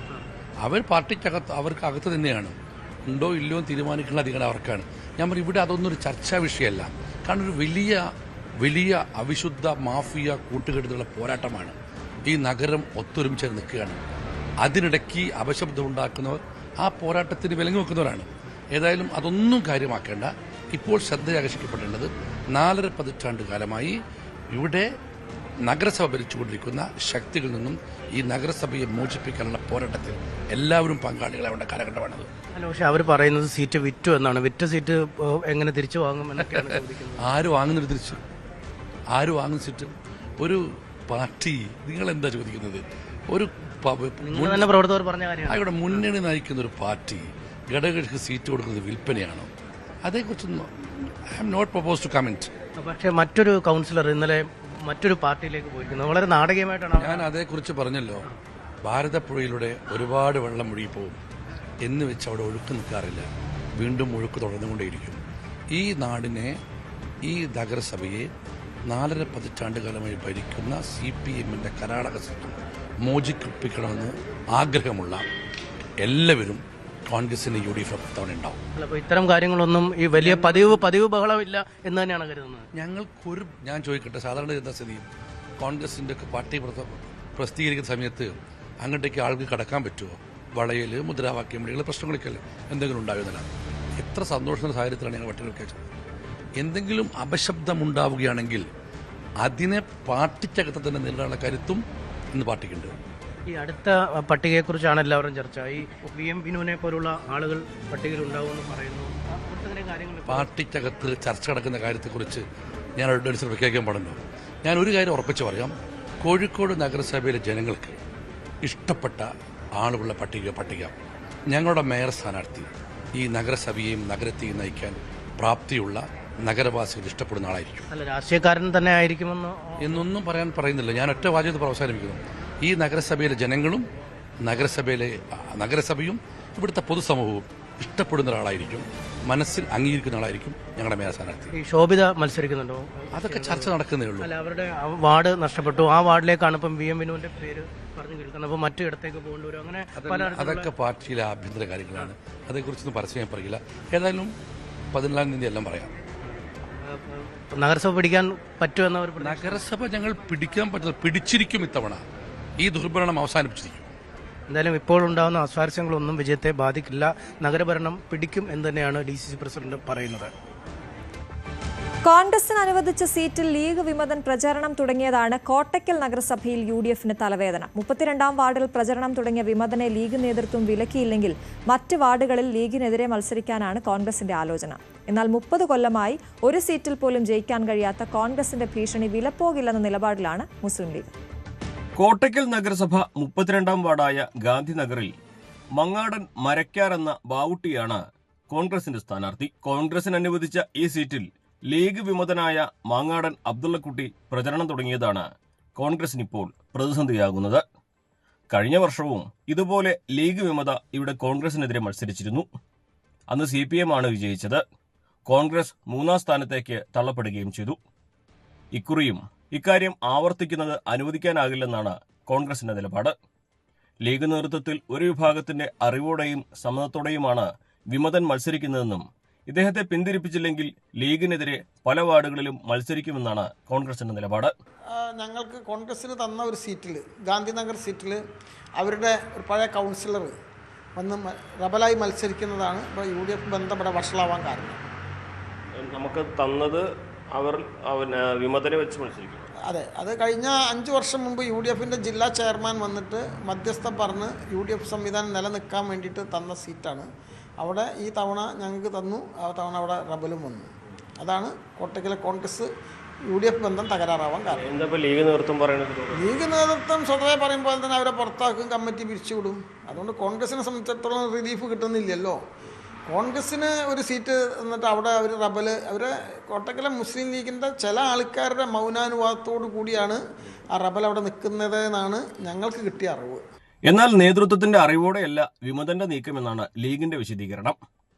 അവർ പാർട്ടിക്കകത്ത്, അവർക്ക് അകത്ത് തന്നെയാണ്. ഉണ്ടോ ഇല്ലയോ തീരുമാനിക്കുന്ന അധികാരം അവർക്കാണ്. ഞാൻ പറയും, ഇവിടെ അതൊന്നും ഒരു ചർച്ചാ വിഷയമല്ല. കാരണം ഒരു വലിയ അവിശുദ്ധ മാഫിയ കൂട്ടുകെട്ടുകളുടെ പോരാട്ടമാണ്. ഈ നഗരം ഒത്തൊരുമിച്ച് നിൽക്കുകയാണ്. അതിനിടയ്ക്ക് അപശബ്ദം ഉണ്ടാക്കുന്നവർ ആ പോരാട്ടത്തിന് വിലങ്ങി വെക്കുന്നവരാണ്. ഏതായാലും അതൊന്നും കാര്യമാക്കേണ്ട. ഇപ്പോൾ ശ്രദ്ധ ആകർഷിക്കപ്പെടേണ്ടത് 4.5 പതിറ്റാണ്ട് കാലമായി ഇവിടെ നഗരസഭ ഭരിച്ചുകൊണ്ടിരിക്കുന്ന ശക്തികളിൽ നിന്നും ഈ നഗരസഭയെ മോചിപ്പിക്കാനുള്ള പോരാട്ടത്തിൽ എല്ലാവരും പങ്കാളികളാവേണ്ട കാലഘട്ടമാണത്. അല്ല, പക്ഷെ അവർ പറയുന്നത് സീറ്റ് വിറ്റു എന്നാണ്. വിറ്റ സീറ്റ് എങ്ങനെ തിരിച്ചു വാങ്ങും എന്നൊക്കെയാണ് ചോദിക്കുന്നത്. ആര് വാങ്ങുന്നത് തിരിച്ചു? ആര് വാങ്ങുന്ന സീറ്റ്? ഒരു പാർട്ടി, നിങ്ങൾ എന്താ ചോദിക്കുന്നത്? ഒരു തന്നെ പ്രവർത്തകർ പറഞ്ഞ കാര്യമാണ്. ഇവിടെ മുന്നണി നയിക്കുന്ന ഒരു പാർട്ടി ഘടകകക്ഷിക്ക് സീറ്റ് കൊടുക്കുന്നത് വിൽപ്പനയാണോ? അതേക്കുറിച്ചൊന്നും I am not propose to comment. പക്ഷേ മറ്റൊരു കൗൺസിലർ ഇന്നലെ മറ്റൊരു പാർട്ടിയിലേക്ക് പോയിരിക്കുന്നത് വളരെ നാടകീയമായിട്ടാണ്. ഞാൻ അതേക്കുറിച്ച് പറഞ്ഞല്ലോ. ഭാരതപ്പുഴയിലൂടെ ഒരുപാട് വെള്ളം ഒഴുകിപ്പോവും എന്ന് വെച്ച് അവിടെ ഒഴുക്ക് നിൽക്കാറില്ല. വീണ്ടും ഒഴുക്ക് തുടർന്നുകൊണ്ടേയിരിക്കും. ഈ നാടിനെ, ഈ നഗരസഭയെ 4.5 പതിറ്റാണ്ടുകാലമായി ഭരിക്കുന്ന CPMന്റെ കർണാടക സിസ്റ്റം മോചിപ്പിക്കണമെന്ന് ആഗ്രഹമുള്ള എല്ലാവരും കോൺഗ്രസിന് UDF തവണ ഉണ്ടാവും. അപ്പോൾ ഇത്തരം കാര്യങ്ങളൊന്നും ഈ വലിയ പതിവ് ബഹളമില്ല എന്ന് തന്നെയാണ് കരുതുന്നത്. ഞാൻ ചോദിക്കട്ടെ, സാധാരണ എന്താ സ്ഥിതി? കോൺഗ്രസിന്റെ പാർട്ടി പ്രസിദ്ധീകരിക്കുന്ന സമയത്ത് അങ്ങോട്ടേക്ക് ആൾക്ക് കടക്കാൻ പറ്റുമോ? വളയൽ, മുദ്രാവാക്യം വിളികൾ, പ്രശ്നങ്ങളൊക്കെ അല്ലേ എന്തെങ്കിലും ഉണ്ടാകുന്നില്ല. എത്ര സന്തോഷത്തിന്റെ സാഹചര്യത്തിലാണ് ഞങ്ങൾ പട്ടിക വെച്ചത്. എന്തെങ്കിലും അപശബ്ദമുണ്ടാവുകയാണെങ്കിൽ അതിനെ പാർട്ടിക്കകത്ത് തന്നെ നേരിടാനുള്ള കരുത്തും ഇന്ന് പാർട്ടിക്കുണ്ട്. ഈ അടുത്ത പട്ടികയെക്കുറിച്ചാണ് എല്ലാവരും ചർച്ച. ഈ VM വിനുവിനെ പോലുള്ള ആളുകൾ പട്ടികയിൽ ഉണ്ടാവുമെന്ന് പറയുന്നു. പാർട്ടിക്കകത്ത് ചർച്ച നടക്കുന്ന കാര്യത്തെക്കുറിച്ച് ഞാൻ അഡ്വാൻസ് പ്രഖ്യാപിക്കാൻ പാടുണ്ടോ? ഞാൻ ഒരു കാര്യം ഉറപ്പിച്ച് പറയാം. കോഴിക്കോട് നഗരസഭയിലെ ജനങ്ങൾക്ക് ഇഷ്ടപ്പെട്ട ആളുകളുടെ പട്ടിക ഞങ്ങളുടെ മേയർ സ്ഥാനാർത്ഥി ഈ നഗരസഭയെയും നഗരത്തെയും നയിക്കാൻ പ്രാപ്തിയുള്ള നഗരവാസികൾ ഇഷ്ടപ്പെടുന്ന ആളായിരിക്കും. അല്ല, രാഷ്ട്രീയക്കാരൻ തന്നെ ആയിരിക്കുമെന്ന് എന്നൊന്നും പറയുന്നില്ല. ഞാൻ ഒറ്റ വാചകത്തിൽ അവസാനിപ്പിക്കുന്നു. ഈ നഗരസഭയിലെ ജനങ്ങളും നഗരസഭയും ഇവിടുത്തെ പൊതുസമൂഹവും ഇഷ്ടപ്പെടുന്ന ഒരാളായിരിക്കും, മനസ്സിൽ അംഗീകരിക്കുന്ന ആളായിരിക്കും ഞങ്ങളുടെ മേയർ സ്ഥാനാർത്ഥി. ഈ ശോഭിത മത്സരിക്കുന്നുണ്ടോ? അതൊക്കെ ചർച്ച നടക്കുന്നേ ഉള്ളൂ. അല്ല, അവരുടെ വാർഡ് നഷ്ടപ്പെട്ടു. ആ വാർഡിലേക്കാണ് ഇപ്പം VM വിനുവിന്റെ പേര് പറഞ്ഞു കേൾക്കുന്നത്. അപ്പോൾ മറ്റു ഇടത്തേക്ക് പോകേണ്ടി വരും. അങ്ങനെ അതൊക്കെ പാർട്ടിയിലെ ആഭ്യന്തര കാര്യങ്ങളാണ്. അതേക്കുറിച്ചൊന്നും പരസ്യം പറയില്ല. ഏതായാലും 14-ാം തീയതി എല്ലാം പറയാം. നഗരസഭ പിടിക്കാൻ പറ്റുമെന്നവർ നഗരസഭ ഞങ്ങൾ പിടിക്കാൻ പറ്റുന്നത് പിടിച്ചിരിക്കും. ഇത്തവണ ഈ ദുർഭരണം അവസാനിപ്പിച്ചിരിക്കും. എന്തായാലും ഇപ്പോൾ ഉണ്ടാകുന്ന അസ്വാരസ്യങ്ങളൊന്നും വിജയത്തെ ബാധിക്കില്ല. നഗരഭരണം പിടിക്കും എന്ന് തന്നെയാണ് DCC പ്രസിഡന്റ് പറയുന്നത്. കോൺഗ്രസിന് അനുവദിച്ച സീറ്റിൽ ലീഗ് വിമതൻ പ്രചരണം തുടങ്ങിയതാണ് കോട്ടയ്ക്കൽ നഗരസഭയിൽ UDFന് തലവേദന. 32-ാം വാർഡിൽ പ്രചരണം തുടങ്ങിയ വിമതനെ ലീഗ് നേതൃത്വം വിലക്കിയില്ലെങ്കിൽ മറ്റ് വാർഡുകളിൽ ലീഗിനെതിരെ മത്സരിക്കാനാണ് കോൺഗ്രസിന്റെ ആലോചന. എന്നാൽ 30 കൊല്ലമായി ഒരു സീറ്റിൽ പോലും ജയിക്കാൻ കഴിയാത്ത കോൺഗ്രസിന്റെ ഭീഷണി വിലപ്പോകില്ലെന്ന നിലപാടിലാണ് മുസ്ലിം ലീഗ്. കോട്ടയ്ക്കൽ നഗരസഭ 32-ാം വാർഡായ ഗാന്ധിനഗറിൽ മങ്ങാടൻ മരക്കാർ എന്ന ബാവുട്ടിയാണ് കോൺഗ്രസിന്റെ സ്ഥാനാർത്ഥി. കോൺഗ്രസിന് അനുവദിച്ച ഈ സീറ്റിൽ ലീഗ് വിമതനായ മാങ്ങാടൻ അബ്ദുള്ളക്കുട്ടി പ്രചരണം തുടങ്ങിയതാണ് കോൺഗ്രസിനിപ്പോൾ പ്രതിസന്ധിയാകുന്നത്. കഴിഞ്ഞ വർഷവും ഇതുപോലെ ലീഗ് വിമത ഇവിടെ കോൺഗ്രസിനെതിരെ മത്സരിച്ചിരുന്നു. അന്ന് CPM ആണ് വിജയിച്ചത്. കോൺഗ്രസ് 3ാം സ്ഥാനത്തേക്ക് തള്ളപ്പെടുകയും ചെയ്തു. ഇക്കുറിയും ഇക്കാര്യം ആവർത്തിക്കുന്നത് അനുവദിക്കാനാകില്ലെന്നാണ് കോൺഗ്രസിന്റെ നിലപാട്. ലീഗ് നേതൃത്വത്തിൽ ഒരു വിഭാഗത്തിന്റെ അറിവോടെയും സമ്മതത്തോടെയുമാണ് വിമതൻ മത്സരിക്കുന്നതെന്നും ഇദ്ദേഹത്തെ പിന്തിരിപ്പിച്ചില്ലെങ്കിൽ ലീഗിനെതിരെ പല വാർഡുകളിലും മത്സരിക്കുമെന്നാണ് കോൺഗ്രസിന്റെ നിലപാട്. ഞങ്ങൾക്ക് കോൺഗ്രസിന് തന്ന ഒരു സീറ്റിൽ, ഗാന്ധിനഗർ സീറ്റിൽ അവരുടെ ഒരു പഴയ കൗൺസിലർ വന്ന് റബലായി മത്സരിക്കുന്നതാണ് ഇപ്പോൾ UDF ബന്ധം ഇവിടെ വഷളാവാൻ കാരണം. നമുക്ക് തന്നത് അവർ വിമതനെ വെച്ച് മത്സരിക്കും. അതെ, അത് കഴിഞ്ഞ 5 വർഷം മുമ്പ് UDFന്റെ ജില്ലാ ചെയർമാൻ വന്നിട്ട് മധ്യസ്ഥം പറഞ്ഞ് UDF സംവിധാനം നിലനിൽക്കാൻ വേണ്ടിയിട്ട് തന്ന സീറ്റാണ്. അവിടെ ഈ തവണ ഞങ്ങൾക്ക് തന്നു, ആ തവണ അവിടെ റബലും വന്നു. അതാണ് കോട്ടയ്ക്കലെ കോൺഗ്രസ് UDF ബന്ധം തകരാറാവാൻ കാരണം. എന്താ ലീഗ് നേതൃത്വം പറയുന്നത്? ലീഗ് നേതൃത്വം സ്വതവേ പറയുമ്പോൾ തന്നെ അവരെ പുറത്താക്കും, കമ്മിറ്റി പിരിച്ചുവിടും. അതുകൊണ്ട് കോൺഗ്രസിനെ സംബന്ധിച്ചിടത്തോളം റിലീഫ് കിട്ടുന്നില്ലല്ലോ. കോൺഗ്രസിന് ഒരു സീറ്റ് എന്നിട്ട് അവിടെ അവർ അവരെ കോട്ടക്കലെ മുസ്ലിം ലീഗിൻ്റെ ചില ആൾക്കാരുടെ മൗനാനുവാദത്തോടു കൂടിയാണ് ആ റബൽ അവിടെ നിൽക്കുന്നത് എന്നാണ് ഞങ്ങൾക്ക് കിട്ടിയ അറിവ്. എന്നാൽ നേതൃത്വത്തിന്റെ അറിവോടെയല്ല വിമതന്റെ നീക്കമെന്നാണ് ലീഗിന്റെ വിശദീകരണം.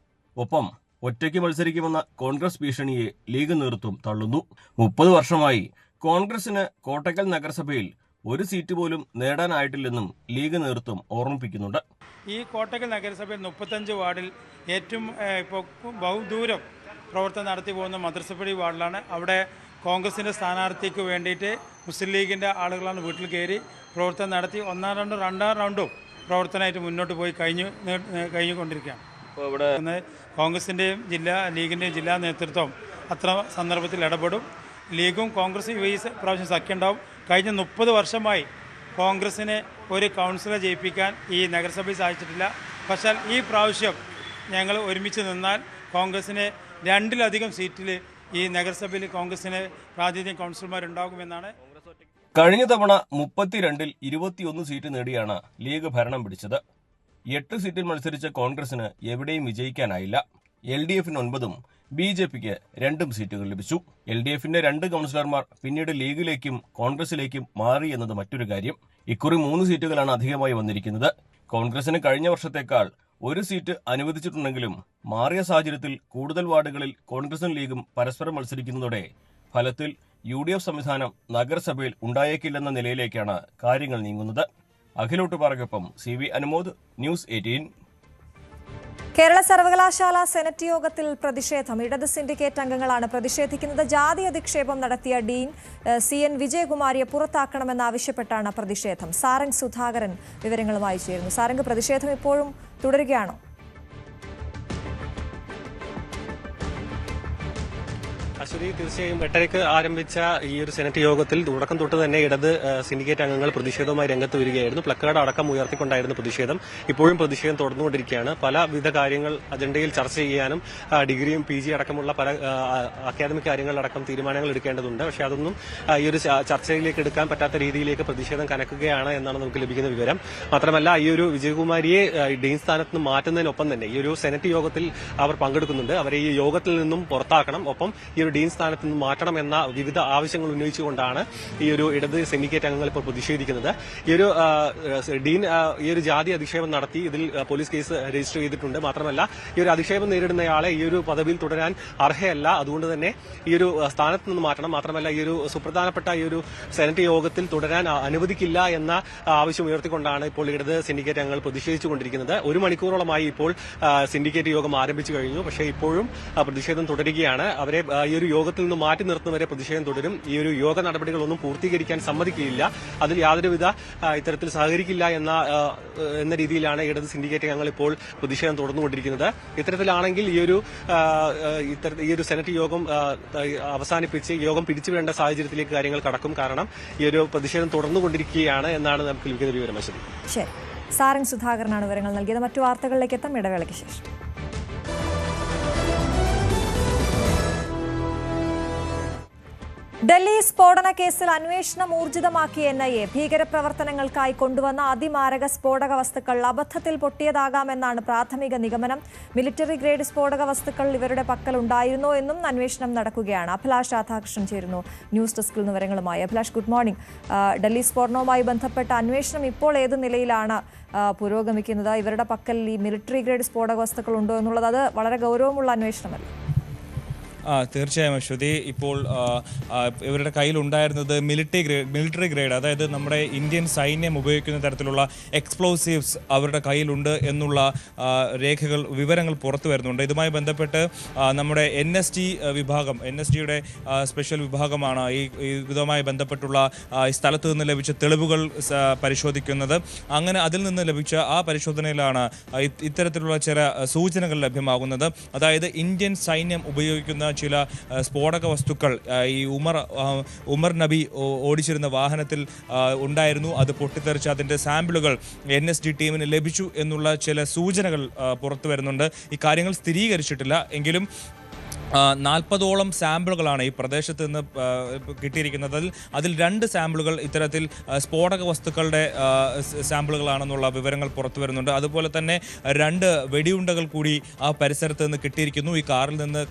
ഒപ്പം ഒറ്റയ്ക്ക് മത്സരിക്കുമെന്ന കോൺഗ്രസ് ഭീഷണിയെ ലീഗ് നേതൃത്വം തള്ളുന്നു. 30 വർഷമായി കോൺഗ്രസിന് കോട്ടക്കൽ നഗരസഭയിൽ ഒരു സീറ്റ് പോലും നേടാനായിട്ടില്ലെന്നും ലീഗ് നേതൃത്വം ഓർമ്മിപ്പിക്കുന്നുണ്ട്. ഈ കോട്ടക്കൽ നഗരസഭയിൽ 35 വാർഡിൽ ഏറ്റവും ഇപ്പോൾ ബഹുദൂരം പ്രവർത്തനം നടത്തി പോകുന്ന മദ്രസപ്പടി വാർഡിലാണ്. അവിടെ കോൺഗ്രസിൻ്റെ സ്ഥാനാർത്ഥിക്ക് വേണ്ടിയിട്ട് മുസ്ലിം ലീഗിൻ്റെ ആളുകളാണ് വീട്ടിൽ കയറി പ്രവർത്തനം നടത്തി 1ാം റൗണ്ടും 2ാം റൗണ്ടും പ്രവർത്തനമായിട്ട് മുന്നോട്ട് പോയി കഴിഞ്ഞുകൊണ്ടിരിക്കുകയാണ്. ഇപ്പോൾ ഇവിടെ കോൺഗ്രസിൻ്റെയും ലീഗിൻ്റെയും ജില്ലാ നേതൃത്വം അത്ര സന്ദർഭത്തിൽ ഇടപെടും. ലീഗും കോൺഗ്രസും ഈ പ്രാവശ്യം സഖ്യമുണ്ടാവും. കഴിഞ്ഞ 30 വർഷമായി കോൺഗ്രസിനെ ഒരു കൗൺസിലറെ ജയിപ്പിക്കാൻ ഈ നഗരസഭയിൽ സാധിച്ചിട്ടില്ല. പക്ഷേ ഈ പ്രാവശ്യം ഞങ്ങൾ ഒരുമിച്ച് നിന്നാൽ കോൺഗ്രസിന് 2-ലധികം സീറ്റിൽ ഈ നഗരസഭയിൽ കോൺഗ്രസിന് പ്രാതിനിധ്യം കൗൺസിലർമാരുണ്ടാകുമെന്നാണ്. കഴിഞ്ഞ തവണ 32-ൽ 21 സീറ്റ് നേടിയാണ് ലീഗ് ഭരണം പിടിച്ചത്. 8 സീറ്റിൽ മത്സരിച്ച കോൺഗ്രസിന് എവിടെയും വിജയിക്കാനായില്ല. LDFന് 9ഉം BJPക്ക് 2 സീറ്റുകൾ ലഭിച്ചു. LDFന്റെ 2 കൗൺസിലർമാർ പിന്നീട് ലീഗിലേക്കും കോൺഗ്രസിലേക്കും മാറി എന്നത് മറ്റൊരു കാര്യം. ഇക്കുറി 3 സീറ്റുകളാണ് അധികമായി വന്നിരിക്കുന്നത്. കോൺഗ്രസിന് കഴിഞ്ഞ വർഷത്തേക്കാൾ 1 സീറ്റ് അനുവദിച്ചിട്ടുണ്ടെങ്കിലും മാറിയ സാഹചര്യത്തിൽ കൂടുതൽ വാർഡുകളിൽ കോൺഗ്രസും ലീഗും പരസ്പരം മത്സരിക്കുന്നതോടെ ഫലത്തിൽ UDF സംവിധാനം നഗരസഭയിൽ ഉണ്ടായേക്കില്ലെന്ന നിലയിലേക്കാണ് കാര്യങ്ങൾ നീങ്ങുന്നത്. അഖിലോട്ടുപാറയ്ക്കൊപ്പം CV അനുമോദ്, News 18. കേരള സർവകലാശാല സെനറ്റ് യോഗത്തിൽ പ്രതിഷേധം. ഇടത് സിൻഡിക്കേറ്റ് അംഗങ്ങളാണ് പ്രതിഷേധിക്കുന്നത്. ജാതി അധിക്ഷേപം നടത്തിയ ഡീൻ CN വിജയകുമാരിയെ പുറത്താക്കണമെന്നാവശ്യപ്പെട്ടാണ് പ്രതിഷേധം. സാരംഗ് സുധാകരൻ വിവരങ്ങളുമായി ചേരുന്നു. സാരംഗ്, പ്രതിഷേധം ഇപ്പോഴും തുടരുകയാണോ? അശ്വതി, തീർച്ചയായും 8:30 ആരംഭിച്ച ഈ ഒരു സെനറ്റ് യോഗത്തിൽ തുടക്കം തൊട്ട് തന്നെ ഇടത് സിൻഡിക്കേറ്റ് അംഗങ്ങൾ പ്രതിഷേധവുമായി രംഗത്ത് വരികയായിരുന്നു. പ്ലക്കാർഡ് അടക്കം ഉയർത്തിക്കൊണ്ടായിരുന്നു പ്രതിഷേധം. ഇപ്പോഴും പ്രതിഷേധം തുടർന്നുകൊണ്ടിരിക്കുകയാണ്. പലവിധ കാര്യങ്ങൾ അജണ്ടയിൽ ചർച്ച ചെയ്യാനും ഡിഗ്രിയും PG അടക്കമുള്ള പല അക്കാദമിക് കാര്യങ്ങളടക്കം തീരുമാനങ്ങൾ എടുക്കേണ്ടതുണ്ട്. പക്ഷേ അതൊന്നും ഈ ഒരു ചർച്ചയിലേക്ക് എടുക്കാൻ പറ്റാത്ത രീതിയിലേക്ക് പ്രതിഷേധം കനക്കുകയാണ് എന്നാണ് നമുക്ക് ലഭിക്കുന്ന വിവരം. മാത്രമല്ല, ഈ ഒരു വിജയകുമാരിയെ ഡീൻ സ്ഥാനത്ത് നിന്ന് മാറ്റുന്നതിനൊപ്പം തന്നെ ഈ ഒരു സെനറ്റ് യോഗത്തിൽ അവർ പങ്കെടുക്കുന്നുണ്ട്. അവരെ ഈ യോഗത്തിൽ നിന്നും പുറത്താക്കണം, ഒപ്പം ഈ ഒരു ഡീൻ സ്ഥാനത്ത് നിന്ന് മാറ്റണം എന്ന വിവിധ ആവശ്യങ്ങൾ ഉന്നയിച്ചുകൊണ്ടാണ് ഈ ഒരു ഇടത് സിൻഡിക്കേറ്റ് അംഗങ്ങൾ ഇപ്പോൾ പ്രതിഷേധിക്കുന്നത്. ഈ ഒരു ഡീൻ ഈ ഒരു ജാതി അധിക്ഷേപം നടത്തി ഇതിൽ പോലീസ് കേസ് രജിസ്റ്റർ ചെയ്തിട്ടുണ്ട്. മാത്രമല്ല, ഈ ഒരു അധിക്ഷേപം നേരിടുന്നയാളെ ഈ ഒരു പദവിയിൽ തുടരാൻ അർഹയല്ല. അതുകൊണ്ട് തന്നെ ഈ ഒരു സ്ഥാനത്ത് നിന്ന് മാറ്റണം. മാത്രമല്ല, ഈ ഒരു സുപ്രധാനപ്പെട്ട ഈ ഒരു സെനറ്റ് യോഗത്തിൽ തുടരാൻ അനുവദിക്കില്ല എന്ന ആവശ്യം ഉയർത്തിക്കൊണ്ടാണ് ഇപ്പോൾ ഇടത് സിൻഡിക്കേറ്റ് അംഗങ്ങൾ പ്രതിഷേധിച്ചുകൊണ്ടിരിക്കുന്നത്. 1 മണിക്കൂറോളമായി ഇപ്പോൾ സിൻഡിക്കേറ്റ് യോഗം ആരംഭിച്ചു കഴിഞ്ഞു. പക്ഷേ ഇപ്പോഴും പ്രതിഷേധം തുടരുകയാണ്. അവരെ ഈ ഒരു യോഗത്തിൽ നിന്ന് മാറ്റി നിർത്തുന്നവരെ പ്രതിഷേധം തുടരും. ഈ ഒരു യോഗ നടപടികളൊന്നും പൂർത്തീകരിക്കാൻ സമ്മതിക്കില്ല, അതിൽ യാതൊരുവിധ ഇത്തരത്തിൽ സഹകരിക്കില്ല എന്ന രീതിയിലാണ് ഇടത് സിൻഡിക്കേറ്റ് അംഗങ്ങൾ ഇപ്പോൾ പ്രതിഷേധം തുടർന്നുകൊണ്ടിരിക്കുന്നത്. ഇത്തരത്തിലാണെങ്കിൽ ഈ ഒരു സെനറ്റ് യോഗം അവസാനിപ്പിച്ച് യോഗം പിരിച്ചുവിടേണ്ട സാഹചര്യത്തിലേക്ക് കാര്യങ്ങൾ കടക്കും. കാരണം ഈ ഒരു പ്രതിഷേധം തുടർന്നുകൊണ്ടിരിക്കുകയാണ് എന്നാണ് നമുക്ക് ലഭിക്കുന്ന വിവരം. ശരി, സാരംഗ് സുധാകരനാണ് വിവരങ്ങൾ നൽകിയത്. മറ്റു വാർത്തകളിലേക്ക് എത്താം ഇടവേളയ്ക്ക് ശേഷം. ഡൽഹി സ്ഫോടന കേസിൽ അന്വേഷണം ഊർജിതമാക്കിയ NIA ഭീകരപ്രവർത്തനങ്ങൾക്കായി കൊണ്ടുവന്ന അതിമാരക സ്ഫോടക വസ്തുക്കൾ അബദ്ധത്തിൽ പൊട്ടിയതാകാമെന്നാണ് പ്രാഥമിക നിഗമനം. മിലിറ്ററി ഗ്രേഡ് സ്ഫോടക വസ്തുക്കൾ ഇവരുടെ പക്കൽ ഉണ്ടായിരുന്നോ എന്നും അന്വേഷണം നടക്കുകയാണ്. അഭിലാഷ് രാധാകൃഷ്ണൻ ചേരുന്നു ന്യൂസ് ഡെസ്കിൽ നിന്ന് വിവരങ്ങളുമായി. Abhilash, good morning. ഡൽഹി സ്ഫോടനവുമായി ബന്ധപ്പെട്ട അന്വേഷണം ഇപ്പോൾ ഏത് നിലയിലാണ് പുരോഗമിക്കുന്നത്? ഇവരുടെ പക്കൽ ഈ മിലിറ്ററി ഗ്രേഡ് സ്ഫോടക വസ്തുക്കൾ ഉണ്ടോ എന്നുള്ളത് അത് വളരെ ഗൗരവമുള്ള അന്വേഷണമല്ലേ? തീർച്ചയായും അശ്വതി, ഇപ്പോൾ ഇവരുടെ കയ്യിലുണ്ടായിരുന്നത് മിലിറ്ററി ഗ്രേഡ്, അതായത് നമ്മുടെ ഇന്ത്യൻ സൈന്യം ഉപയോഗിക്കുന്ന തരത്തിലുള്ള എക്സ്പ്ലോസീവ്സ് അവരുടെ കയ്യിലുണ്ട് എന്നുള്ള വിവരങ്ങൾ പുറത്തു വരുന്നുണ്ട്. ഇതുമായി ബന്ധപ്പെട്ട് നമ്മുടെ NST വിഭാഗം, NSTയുടെ സ്പെഷ്യൽ വിഭാഗമാണ് ഇതുമായി ബന്ധപ്പെട്ടുള്ള ഈ സ്ഥലത്ത് നിന്ന് ലഭിച്ച തെളിവുകൾ പരിശോധിക്കുന്നത്. അങ്ങനെ അതിൽ നിന്ന് ലഭിച്ച ആ പരിശോധനയിലാണ് ഇത്തരത്തിലുള്ള ചില സൂചനകൾ ലഭ്യമാകുന്നത്. അതായത് ഇന്ത്യൻ സൈന്യം ഉപയോഗിക്കുന്ന ചില സ്ഫോടക വസ്തുക്കൾ ഈ ഉമർ നബി ഓടിച്ചിരുന്ന വാഹനത്തിൽ ഉണ്ടായിരുന്നു. അത് പൊട്ടിത്തെറിച്ച് അതിൻ്റെ സാമ്പിളുകൾ NSD ടീമിന് ലഭിച്ചു എന്നുള്ള ചില സൂചനകൾ പുറത്തു വരുന്നുണ്ട്. ഈ കാര്യങ്ങൾ സ്ഥിരീകരിച്ചിട്ടില്ല എങ്കിലും 40ഓളം സാമ്പിളുകളാണ് ഈ പ്രദേശത്ത് നിന്ന് കിട്ടിയിരിക്കുന്നത്. അതിൽ 2 സാമ്പിളുകൾ ഇത്തരത്തിൽ സ്ഫോടക വസ്തുക്കളുടെ സാമ്പിളുകളാണെന്നുള്ള വിവരങ്ങൾ പുറത്തു വരുന്നുണ്ട്. അതുപോലെ തന്നെ 2 വെടിയുണ്ടകൾ കൂടി ആ പരിസരത്ത് നിന്ന് കിട്ടിയിരിക്കുന്നു. ഈ കാറിൽ നിന്ന്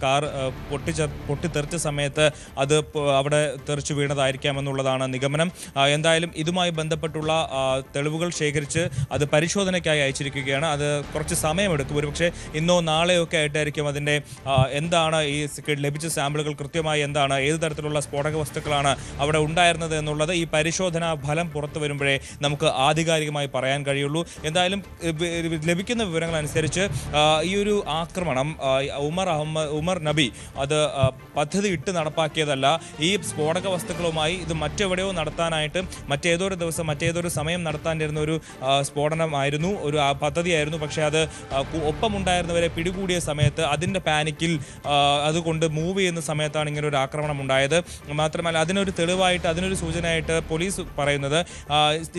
പൊട്ടിത്തെറിച്ച സമയത്ത് അത് അവിടെ തെറിച്ചു വീണതായിരിക്കാമെന്നുള്ളതാണ് നിഗമനം. എന്തായാലും ഇതുമായി ബന്ധപ്പെട്ടുള്ള തെളിവുകൾ ശേഖരിച്ച് അത് പരിശോധനയ്ക്കായി അയച്ചിരിക്കുകയാണ്. അത് കുറച്ച് സമയമെടുക്കും. ഒരുപക്ഷെ ഇന്നോ നാളെയോ ഒക്കെ ആയിട്ടായിരിക്കും അതിൻ്റെ എന്താണ് ഈ ലഭിച്ച സാമ്പിളുകൾ കൃത്യമായി എന്താണ്, ഏത് തരത്തിലുള്ള സ്ഫോടക വസ്തുക്കളാണ് അവിടെ ഉണ്ടായിരുന്നത് എന്നുള്ളത് ഈ പരിശോധനാ ഫലം പുറത്തു വരുമ്പോഴേ നമുക്ക് ആധികാരികമായി പറയാൻ കഴിയുള്ളൂ. എന്തായാലും ലഭിക്കുന്ന വിവരങ്ങൾ അനുസരിച്ച് ഈ ഒരു ആക്രമണം ഉമർ നബി അത് പദ്ധതി ഇട്ട് നടപ്പാക്കിയതല്ല. ഈ സ്ഫോടക വസ്തുക്കളുമായി ഇത് മറ്റെവിടെയോ നടത്താനായിട്ട് മറ്റേതൊരു ദിവസം മറ്റേതൊരു സമയം നടത്താനിരുന്ന ഒരു സ്ഫോടനമായിരുന്നു, ഒരു പദ്ധതിയായിരുന്നു. പക്ഷേ അത് ഒപ്പമുണ്ടായിരുന്നവരെ പിടികൂടിയ സമയത്ത് അതിൻ്റെ പാനിക്കിൽ അതുകൊണ്ട് മൂവ് ചെയ്യുന്ന സമയത്താണ് ഇങ്ങനെ ഒരു ആക്രമണം ഉണ്ടായത്. മാത്രമല്ല അതിനൊരു തെളിവായിട്ട്, അതിനൊരു സൂചനയായിട്ട് പോലീസ് പറയുന്നത്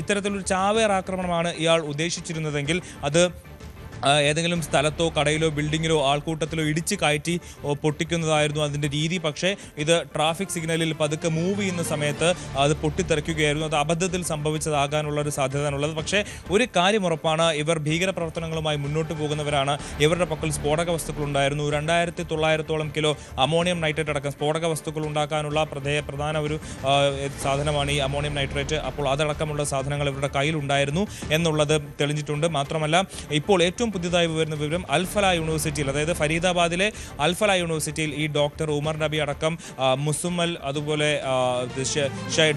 ഇത്തരത്തിലൊരു ചാവേർ ആക്രമണമാണ് ഇയാൾ ഉദ്ദേശിച്ചിരുന്നതെങ്കിൽ അത് ഏതെങ്കിലും സ്ഥലത്തോ കടയിലോ ബിൽഡിങ്ങിലോ ആൾക്കൂട്ടത്തിലോ ഇടിച്ച് കയറ്റി പൊട്ടിക്കുന്നതായിരുന്നു അതിൻ്റെ രീതി. പക്ഷേ ഇത് ട്രാഫിക് സിഗ്നലിൽ പതുക്കെ മൂവ് ചെയ്യുന്ന സമയത്ത് അത് പൊട്ടിത്തെറിക്കുകയായിരുന്നു. അത് അബദ്ധത്തിൽ സംഭവിച്ചതാകാനുള്ള ഒരു സാധ്യതയാണുള്ളത്. പക്ഷേ ഒരു കാര്യം ഉറപ്പാണ്, ഇവർ ഭീകരപ്രവർത്തനങ്ങളുമായി മുന്നോട്ട് പോകുന്നവരാണ്. ഇവരുടെ പക്കൽ സ്ഫോടക വസ്തുക്കൾ ഉണ്ടായിരുന്നു. 2900 കിലോ അമോണിയം നൈട്രേറ്റ് അടക്കം സ്ഫോടക വസ്തുക്കൾ ഉണ്ടാക്കാനുള്ള പ്രധാന ഒരു സാധനമാണ് ഈ അമോണിയം നൈട്രേറ്റ്. അപ്പോൾ അതടക്കമുള്ള സാധനങ്ങൾ ഇവരുടെ കയ്യിലുണ്ടായിരുന്നു എന്നുള്ളത് തെളിഞ്ഞിട്ടുണ്ട്. മാത്രമല്ല ഇപ്പോൾ ഏറ്റവും പുതിയതായി വരുന്ന വിവരം അൽഫല യൂണിവേഴ്സിറ്റിയിൽ, അതായത് ഫരീദാബാദിലെ അൽഫല യൂണിവേഴ്സിറ്റിയിൽ ഈ ഡോക്ടർ ഉമർ നബി അടക്കം മുസമ്മൽ, അതുപോലെ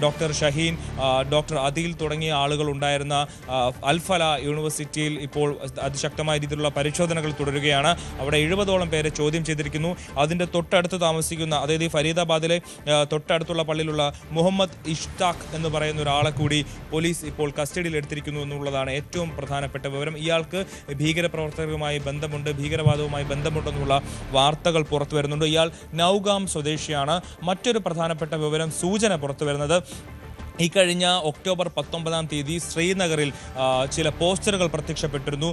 ഡോക്ടർ ഷഹീൻ, ഡോക്ടർ അദീൽ തുടങ്ങിയ ആളുകൾ ഉണ്ടായിരുന്ന അൽഫല യൂണിവേഴ്സിറ്റിയിൽ ഇപ്പോൾ അതിശക്തമായ രീതിയിലുള്ള പരിശോധനകൾ തുടരുകയാണ്. അവിടെ 70ഓളം പേരെ ചോദ്യം ചെയ്തിരിക്കുന്നു. അതിൻ്റെ തൊട്ടടുത്ത് താമസിക്കുന്ന, അതായത് ഈ ഫരീദാബാദിലെ തൊട്ടടുത്തുള്ള പള്ളിയിലുള്ള മുഹമ്മദ് ഇഷ്താഖ് എന്ന് പറയുന്ന ഒരാളെ കൂടി പോലീസ് ഇപ്പോൾ കസ്റ്റഡിയിൽ എടുത്തിരിക്കുന്നു എന്നുള്ളതാണ് ഏറ്റവും പ്രധാനപ്പെട്ട വിവരം. ഇയാൾക്ക് ഭീകരപ്രവർത്തകരുമായി ബന്ധമുണ്ട്, ഭീകരവാദവുമായി ബന്ധമുണ്ടെന്നുള്ള വാർത്തകൾ പുറത്തു വരുന്നുണ്ട്. ഇയാൾ നൗഗാം സ്വദേശിയാണ്. മറ്റൊരു പ്രധാനപ്പെട്ട വിവരം, സൂചന പുറത്തു വരുന്നത് ഈ കഴിഞ്ഞ ഒക്ടോബർ 19 ശ്രീനഗറിൽ ചില പോസ്റ്ററുകൾ പ്രത്യക്ഷപ്പെട്ടിരുന്നു.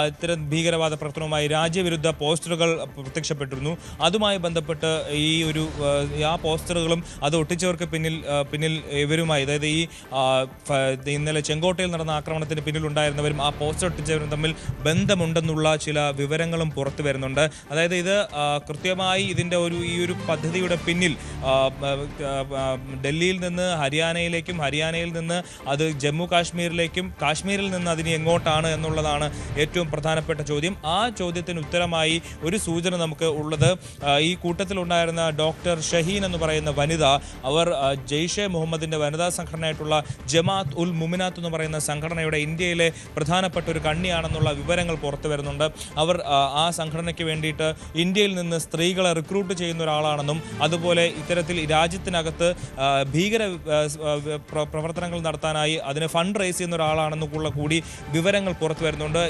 ഇത്തരം ഭീകരവാദ പ്രവർത്തനവുമായി രാജ്യവിരുദ്ധ പോസ്റ്ററുകൾ പ്രത്യക്ഷപ്പെട്ടിരുന്നു. അതുമായി ബന്ധപ്പെട്ട് ആ പോസ്റ്ററുകളും അത് ഒട്ടിച്ചവർക്ക് പിന്നിൽ ഇവരുമായി, അതായത് ഈ ഇന്നലെ ചെങ്കോട്ടയിൽ നടന്ന ആക്രമണത്തിന് പിന്നിലുണ്ടായിരുന്നവരും ആ പോസ്റ്റർ ഒട്ടിച്ചവരും തമ്മിൽ ബന്ധമുണ്ടെന്നുള്ള ചില വിവരങ്ങളും പുറത്തു വരുന്നുണ്ട്. അതായത് ഇത് കൃത്യമായി ഇതിൻ്റെ ഈ ഒരു പദ്ധതിയുടെ പിന്നിൽ ഡൽഹിയിൽ നിന്ന് ഹരിയാനയിലേക്കും ഹരിയാനയിൽ നിന്ന് അത് ജമ്മു കാശ്മീരിലേക്കും കാശ്മീരിൽ നിന്ന് അതിന് എങ്ങോട്ടാണ് എന്നുള്ളതാണ് ഏറ്റവും പ്രധാനപ്പെട്ട ചോദ്യം. ആ ചോദ്യത്തിന് ഉത്തരമായി ഒരു സൂചന നമുക്ക് ഉള്ളത്, ഈ കൂട്ടത്തിലുണ്ടായിരുന്ന ഡോക്ടർ ഷഹീൻ എന്ന് പറയുന്ന വനിത, അവർ ജെയ്ഷെ മുഹമ്മദിൻ്റെ വനിതാ സംഘടനയായിട്ടുള്ള ജമാഅത്ത് ഉൽ മുമിനാത്ത് എന്ന് പറയുന്ന സംഘടനയുടെ ഇന്ത്യയിലെ പ്രധാനപ്പെട്ട ഒരു കണ്ണിയാണെന്നുള്ള വിവരങ്ങൾ പുറത്തു വരുന്നുണ്ട്. അവർ ആ സംഘടനയ്ക്ക് വേണ്ടിയിട്ട് ഇന്ത്യയിൽ നിന്ന് സ്ത്രീകളെ റിക്രൂട്ട് ചെയ്യുന്ന ഒരാളാണെന്നും അതുപോലെ ഇത്തരത്തിൽ രാജ്യത്തിനകത്ത് ഭീകര പ്രവർത്തനങ്ങൾ നടത്താനായി അതിന് ഫണ്ട് റേസ് ചെയ്യുന്ന ഒരാളാണെന്നുള്ള കൂടി വിവരങ്ങൾ പുറത്തു വരുന്നുണ്ട്.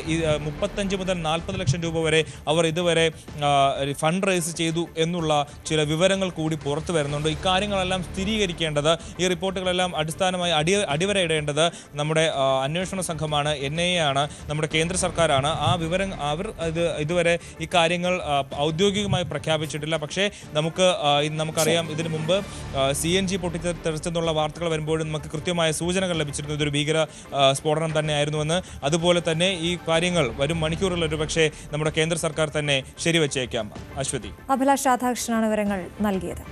35 മുതൽ 40 ലക്ഷം രൂപ വരെ അവർ ഇതുവരെ ഫണ്ട് റേസ് ചെയ്തു എന്നുള്ള ചില വിവരങ്ങൾ കൂടി പുറത്തു വരുന്നുണ്ട്. ഇക്കാര്യങ്ങളെല്ലാം സ്ഥിരീകരിക്കേണ്ടത്, ഈ റിപ്പോർട്ടുകളെല്ലാം അടിസ്ഥാനമായി അടിവരയിടേണ്ടത് നമ്മുടെ അന്വേഷണ സംഘമാണ്, NIA ആണ്, നമ്മുടെ കേന്ദ്ര സർക്കാരാണ്. ആ വിവരം അവർ ഇതുവരെ ഈ കാര്യങ്ങൾ ഔദ്യോഗികമായി പ്രഖ്യാപിച്ചിട്ടില്ല. പക്ഷേ നമുക്കറിയാം, ഇതിനു മുമ്പ് CNG പൊട്ടിത്തെറിച്ചെന്നുള്ള വാർത്തകൾ വരുമ്പോഴും നമുക്ക് കൃത്യമായ സൂചനകൾ ലഭിച്ചിരുന്നു ഇതൊരു ഭീകര സ്ഫോടനം തന്നെയായിരുന്നുവെന്ന്. അതുപോലെ തന്നെ ഈ കാര്യങ്ങൾ വരും മണിക്കൂറിൽ ഒരു പക്ഷേ നമ്മുടെ കേന്ദ്ര സർക്കാർ തന്നെ ശരിവച്ചേക്കാം. അശ്വതി. അഭിലാഷ് രാധാകൃഷ്ണനാണ് വിവരങ്ങൾ നൽകിയത്.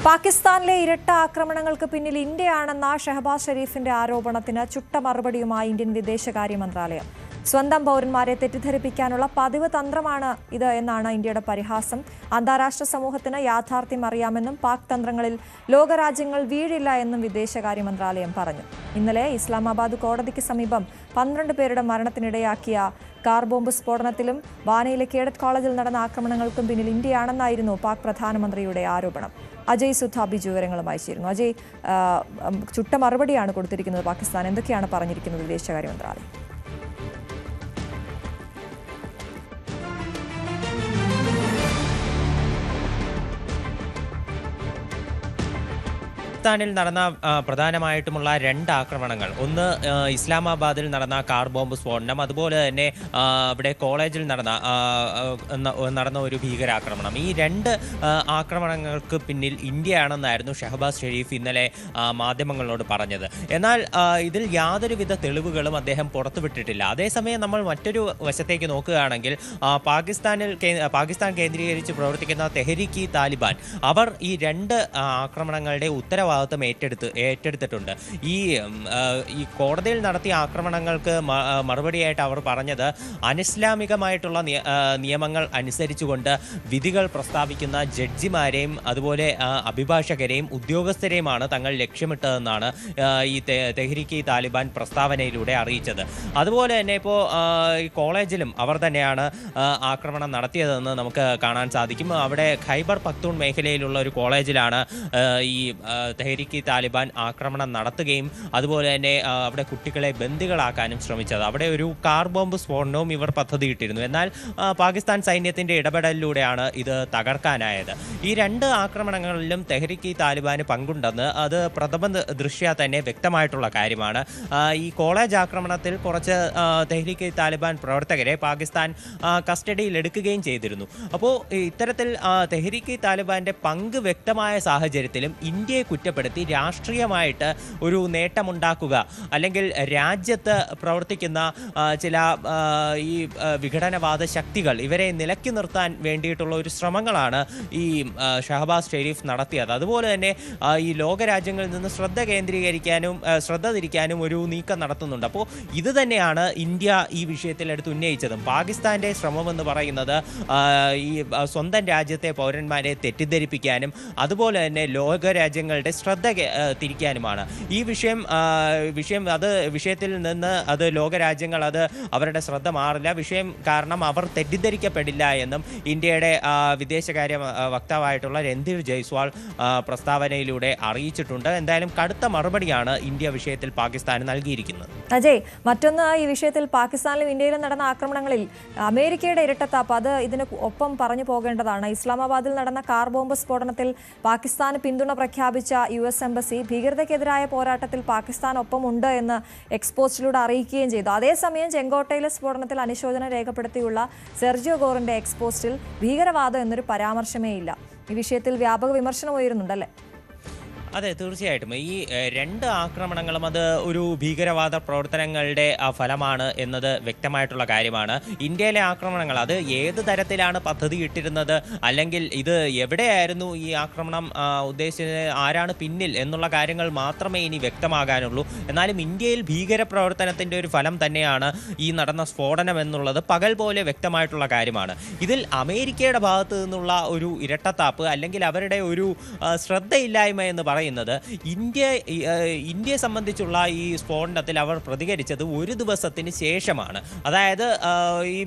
പാകിസ്ഥാനിലെ ഇരട്ട ആക്രമണങ്ങൾക്ക് പിന്നിൽ ഇന്ത്യയാണെന്ന ഷഹബാസ് ഷെരീഫിന്റെ ആരോപണത്തിന് ചുട്ട മറുപടിയുമായി ഇന്ത്യൻ വിദേശകാര്യ മന്ത്രാലയം. സ്വന്തം പൗരന്മാരെ തെറ്റിദ്ധരിപ്പിക്കാനുള്ള പതിവ് തന്ത്രമാണ് ഇത് എന്നാണ് ഇന്ത്യയുടെ പരിഹാസം. അന്താരാഷ്ട്ര സമൂഹത്തിന് യാഥാർത്ഥ്യം അറിയാമെന്നും പാക് തന്ത്രങ്ങളിൽ ലോകരാജ്യങ്ങൾ വീഴില്ല എന്നും വിദേശകാര്യ മന്ത്രാലയം പറഞ്ഞു. ഇന്നലെ ഇസ്ലാമാബാദ് കോടതിക്ക് സമീപം 12 പേരുടെ മരണത്തിനിടയാക്കിയ കാർ ബോംബ് സ്ഫോടനത്തിലും വാനയിലെ കേഡറ്റ് കോളേജിൽ നടന്ന ആക്രമണങ്ങൾക്കും പിന്നിൽ ഇന്ത്യയാണെന്നായിരുന്നു പാക് പ്രധാനമന്ത്രിയുടെ ആരോപണം. അജയ് സുധ ബിജു വിവരങ്ങളുമായി ചേരുന്നു. അജയ്, ചുട്ട മറുപടിയാണ് കൊടുത്തിരിക്കുന്നത് പാകിസ്ഥാൻ. എന്തൊക്കെയാണ് പറഞ്ഞിരിക്കുന്നത് വിദേശകാര്യ മന്ത്രാലയം? പാകിസ്ഥാനിൽ നടന്ന പ്രധാനമായിട്ടുമുള്ള 2 ആക്രമണങ്ങൾ, ഒന്ന് ഇസ്ലാമാബാദിൽ നടന്ന കാർ ബോംബ് സ്ഫോടനം, അതുപോലെ തന്നെ ഇവിടെ കോളേജിൽ നടന്ന ഒരു ഭീകരാക്രമണം. ഈ 2 ആക്രമണങ്ങൾക്ക് പിന്നിൽ ഇന്ത്യയാണെന്നായിരുന്നു ഷഹബാസ് ഷെരീഫ് ഇന്നലെ മാധ്യമങ്ങളോട് പറഞ്ഞത്. എന്നാൽ ഇതിൽ യാതൊരുവിധ തെളിവുകളും അദ്ദേഹം പുറത്തുവിട്ടിട്ടില്ല. അതേസമയം നമ്മൾ മറ്റൊരു വശത്തേക്ക് നോക്കുകയാണെങ്കിൽ പാകിസ്ഥാൻ കേന്ദ്രീകരിച്ച് പ്രവർത്തിക്കുന്ന തെഹ്രീക്ക് താലിബാൻ അവർ ഈ 2 ആക്രമണങ്ങളുടെ ഉത്തരവാദിത്വം ഏറ്റെടുത്തിട്ടുണ്ട്. ഈ കോടതിയിൽ നടത്തിയ ആക്രമണങ്ങൾക്ക് മറുപടിയായിട്ട് അവർ പറഞ്ഞത് അനിസ്ലാമികമായിട്ടുള്ള നിയമങ്ങൾ അനുസരിച്ചുകൊണ്ട് വിധികൾ പ്രസ്താവിക്കുന്ന ജഡ്ജിമാരെയും അതുപോലെ അഭിഭാഷകരെയും ഉദ്യോഗസ്ഥരെയുമാണ് തങ്ങൾ ലക്ഷ്യമിട്ടതെന്നാണ് ഈ തെഹ്രീക്ക് താലിബാൻ പ്രസ്താവനയിലൂടെ അറിയിച്ചത്. അതുപോലെ തന്നെ ഇപ്പോൾ ഈ കോളേജിലും അവർ തന്നെയാണ് ആക്രമണം നടത്തിയതെന്ന് നമുക്ക് കാണാൻ സാധിക്കും. അവിടെ ഖൈബർ പക്തൂൺ മേഖലയിലുള്ള ഒരു കോളേജിലാണ് ഈ തെഹ്രീക്ക് താലിബാൻ ആക്രമണം നടത്തുകയും അതുപോലെ തന്നെ അവിടെ കുട്ടികളെ ബന്ദികളാക്കാനും ശ്രമിച്ചത്. അവിടെ ഒരു കാർ ബോംബ് സ്ഫോടനവും ഇവർ പദ്ധതിയിട്ടിരുന്നു. എന്നാൽ പാകിസ്ഥാൻ സൈന്യത്തിൻ്റെ ഇടപെടലിലൂടെയാണ് ഇത് തകർക്കാനായത്. ഈ 2 ആക്രമണങ്ങളിലും തെഹ്രീക്ക് താലിബാന് പങ്കുണ്ടെന്ന് അത് പ്രഥമ ദൃഷ്ട്യാ തന്നെ വ്യക്തമായിട്ടുള്ള കാര്യമാണ്. ഈ കോളേജ് ആക്രമണത്തിൽ കുറച്ച് തെഹ്രീക്ക് താലിബാൻ പ്രവർത്തകരെ പാകിസ്ഥാൻ കസ്റ്റഡിയിൽ എടുക്കുകയും ചെയ്തിരുന്നു. അപ്പോൾ ഇത്തരത്തിൽ തെഹ്രീക്ക് താലിബാന്റെ പങ്ക് വ്യക്തമായ സാഹചര്യത്തിലും ഇന്ത്യയെ കുറ്റപ്പെടുത്തി രാഷ്ട്രീയമായിട്ട് ഒരു നേട്ടമുണ്ടാക്കുക, അല്ലെങ്കിൽ രാജ്യത്ത് പ്രവർത്തിക്കുന്ന ചില ഈ വിഘടനവാദ ശക്തികൾ ഇവരെ നിലക്കി നിർത്താൻ വേണ്ടിയിട്ടുള്ള ഒരു ശ്രമങ്ങളാണ് ഈ ഷഹബാസ് ഷെരീഫ് നടത്തിയത്. അതുപോലെ തന്നെ ഈ ലോകരാജ്യങ്ങളിൽ നിന്ന് ശ്രദ്ധ തിരിക്കാനും ഒരു നീക്കം നടത്തുന്നുണ്ട്. അപ്പോൾ ഇത് തന്നെയാണ് ഇന്ത്യ ഈ വിഷയത്തിൽ എടുത്ത് ഉന്നയിച്ചതും. പാകിസ്ഥാന്റെ ശ്രമമെന്ന് പറയുന്നത് ഈ സ്വന്തം രാജ്യത്തെ പൗരന്മാരെ തെറ്റിദ്ധരിപ്പിക്കാനും അതുപോലെ തന്നെ ലോകരാജ്യങ്ങളുടെ ശ്രദ്ധ തിരിക്കാനുമാണ്. ഈ വിഷയത്തിൽ നിന്ന് ലോകരാജ്യങ്ങൾ അവരുടെ ശ്രദ്ധ മാറില്ല. കാരണം അവർ തെറ്റിദ്ധരിക്കപ്പെടില്ല എന്നും ഇന്ത്യയുടെ വിദേശകാര്യ വക്താവായിട്ടുള്ള രൺധീർ ജയ്സ്വാൾ പ്രസ്താവനയിലൂടെ അറിയിച്ചിട്ടുണ്ട്. എന്തായാലും കടുത്ത മറുപടിയാണ് ഇന്ത്യ വിഷയത്തിൽ പാകിസ്ഥാന് നൽകിയിരിക്കുന്നത്. അജയ്, മറ്റൊന്ന്, ഈ വിഷയത്തിൽ പാകിസ്ഥാനിലും ഇന്ത്യയിലും നടന്ന ആക്രമണങ്ങളിൽ അമേരിക്കയുടെ ഇരട്ടത്താപ്പ് അത് ഇതിന് ഒപ്പം പറഞ്ഞു പോകേണ്ടതാണ്. ഇസ്ലാമാബാദിൽ നടന്ന കാർ ബോംബ് സ്ഫോടനത്തിൽ പാകിസ്ഥാന് പിന്തുണ പ്രഖ്യാപിച്ച US എംബസി ഭീകരതയ്ക്കെതിരായ പോരാട്ടത്തിൽ പാകിസ്ഥാൻ ഒപ്പമുണ്ട് എന്ന് എക്സ്പോസ്റ്റിലൂടെ അറിയിക്കുകയും ചെയ്തു. അതേസമയം ചെങ്കോട്ടയിലെ സ്ഫോടനത്തിൽ അനുശോചനം രേഖപ്പെടുത്തിയുള്ള സെർജിയോ ഗോറിന്റെ എക്സ്പോസ്റ്റിൽ ഭീകരവാദം എന്നൊരു പരാമർശമേ ഇല്ല. ഈ വിഷയത്തിൽ വ്യാപക വിമർശനം ഉയരുന്നുണ്ടല്ലേ? അതെ, തീർച്ചയായിട്ടും ഈ 2 ആക്രമണങ്ങളും അത് ഒരു ഭീകരവാദ പ്രവർത്തനങ്ങളുടെ ഫലമാണ് എന്നത് വ്യക്തമായിട്ടുള്ള കാര്യമാണ്. ഇന്ത്യയിലെ ആക്രമണങ്ങൾ അത് ഏത് തരത്തിലാണ് പദ്ധതി ഇട്ടിരുന്നത്, അല്ലെങ്കിൽ ഇത് എവിടെയായിരുന്നു ഈ ആക്രമണം ഉദ്ദേശിച്ചത്, ആരാണ് പിന്നിൽ എന്നുള്ള കാര്യങ്ങൾ മാത്രമേ ഇനി വ്യക്തമാകാനുള്ളൂ. എന്നാലും ഇന്ത്യയിൽ ഭീകരപ്രവർത്തനത്തിൻ്റെ ഒരു ഫലം തന്നെയാണ് ഈ നടന്ന സ്ഫോടനം എന്നുള്ളത് പകൽ പോലെ വ്യക്തമായിട്ടുള്ള കാര്യമാണ്. ഇതിൽ അമേരിക്കയുടെ ഭാഗത്തു നിന്നുള്ള ഒരു ഇരട്ടത്താപ്പ് അല്ലെങ്കിൽ അവരുടെ ഒരു ശ്രദ്ധയില്ലായ്മ എന്ന് പറയുന്നത് പറയുന്നത് ഇന്ത്യയെ സംബന്ധിച്ചുള്ള ഈ സ്ഫോടനത്തിൽ അവർ പ്രതികരിച്ചത് ഒരു ദിവസത്തിന് ശേഷമാണ്. അതായത് ഈ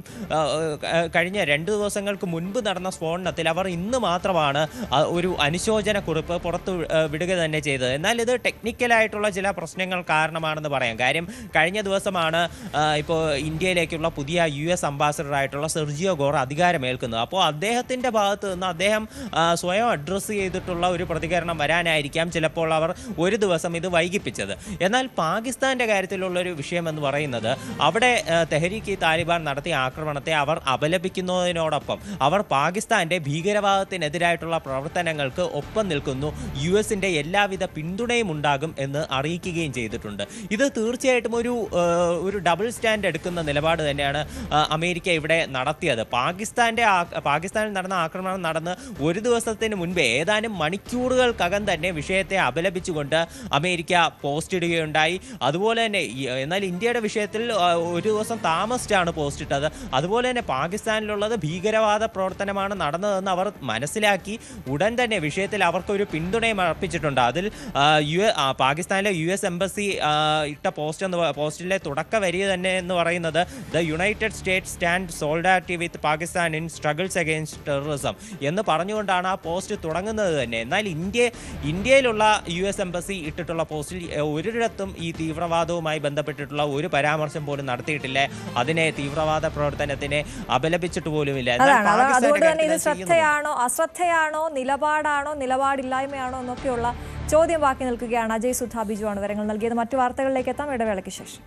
കഴിഞ്ഞ 2 ദിവസങ്ങൾക്ക് മുൻപ് നടന്ന സ്ഫോടനത്തിൽ അവർ ഇന്ന് മാത്രമാണ് ഒരു അനുശോചന കുറിപ്പ് പുറത്തു വിടുക തന്നെ ചെയ്തത്. എന്നാൽ ഇത് ടെക്നിക്കലായിട്ടുള്ള ചില പ്രശ്നങ്ങൾ കാരണമാണെന്ന് പറയാം. കാര്യം കഴിഞ്ഞ ദിവസമാണ് ഇപ്പോൾ ഇന്ത്യയിലേക്കുള്ള പുതിയ US അംബാസഡറായിട്ടുള്ള സെർജിയോ ഗോർ അധികാരമേൽക്കുന്നത്. അപ്പോൾ അദ്ദേഹത്തിൻ്റെ ഭാഗത്ത് നിന്ന് അദ്ദേഹം സ്വയം അഡ്രസ്സ് ചെയ്തിട്ടുള്ള ഒരു പ്രതികരണം വരാനായിരിക്കാം ചിലപ്പോൾ അവർ ഒരു ദിവസം ഇത് വൈകിപ്പിച്ചത്. എന്നാൽ പാകിസ്ഥാൻ്റെ കാര്യത്തിലുള്ളൊരു വിഷയം എന്ന് പറയുന്നത് അവിടെ തെഹരീക്ക് താലിബാൻ നടത്തിയ ആക്രമണത്തെ അവർ അപലപിക്കുന്നതിനോടൊപ്പം അവർ പാകിസ്ഥാൻ്റെ ഭീകരവാദത്തിനെതിരായിട്ടുള്ള പ്രവർത്തനങ്ങൾക്ക് ഒപ്പം നിൽക്കുന്നു, US-ന്റെ എല്ലാവിധ പിന്തുണയും ഉണ്ടാകും എന്ന് അറിയിക്കുകയും ചെയ്തിട്ടുണ്ട്. ഇത് തീർച്ചയായിട്ടും ഒരു ഡബിൾ സ്റ്റാൻഡ് എടുക്കുന്ന നിലപാട് തന്നെയാണ് അമേരിക്ക ഇവിടെ നടത്തിയത്. പാകിസ്ഥാനിൽ നടന്ന ആക്രമണം നടന്ന് ഒരു ദിവസത്തിന് മുൻപേ ഏതാനും മണിക്കൂറുകൾക്കകം തന്നെ വിഷയത്തെ അപലപിച്ചുകൊണ്ട് അമേരിക്ക പോസ്റ്റ് ഇടുകയുണ്ടായി. അതുപോലെ തന്നെ എന്നാൽ ഇന്ത്യയുടെ വിഷയത്തിൽ ഒരു ദിവസം താമസിച്ചാണ് പോസ്റ്റ് ഇട്ടത്. അതുപോലെ തന്നെ പാകിസ്ഥാനിലുള്ളത് ഭീകരവാദ പ്രവർത്തനമാണ് നടന്നതെന്ന് അവർ മനസ്സിലാക്കി ഉടൻ തന്നെ വിഷയത്തിൽ അവർക്കൊരു പിന്തുണയും അർപ്പിച്ചിട്ടുണ്ട്. അതിൽ പാകിസ്ഥാനിലെ US എംബസി ഇട്ട പോസ്റ്റിലെ തുടക്ക വരി തന്നെ എന്ന് പറയുന്നത് the United States stand solidarity with Pakistan in struggles against terrorism എന്ന് പറഞ്ഞുകൊണ്ടാണ് ആ പോസ്റ്റ് തുടങ്ങുന്നത് തന്നെ. എന്നാൽ ഇന്ത്യയിലുള്ള US എംബസി ഇട്ടിട്ടുള്ള പോസ്റ്റിൽ ഒരിടത്തും ഈ തീവ്രവാദവുമായി ബന്ധപ്പെട്ടിട്ടുള്ള ഒരു പരാമർശം പോലും നടത്തിയിട്ടില്ല. അതിനെ തീവ്രവാദ പ്രവർത്തനത്തിനെ അപലപിച്ചിട്ട് പോലുമില്ല. അതുകൊണ്ട് തന്നെ ഇത് ശ്രദ്ധയാണോ അശ്രദ്ധയാണോ നിലപാടാണോ നിലപാടില്ലായ്മയാണോ എന്നൊക്കെയുള്ള ചോദ്യം ബാക്കി നിൽക്കുകയാണ്. അജയ് സുധാ ബിജുവാണ് വിവരങ്ങൾ നൽകിയത്. മറ്റു വാർത്തകളിലേക്ക് എത്താം ഇടവേളയ്ക്ക് ശേഷം.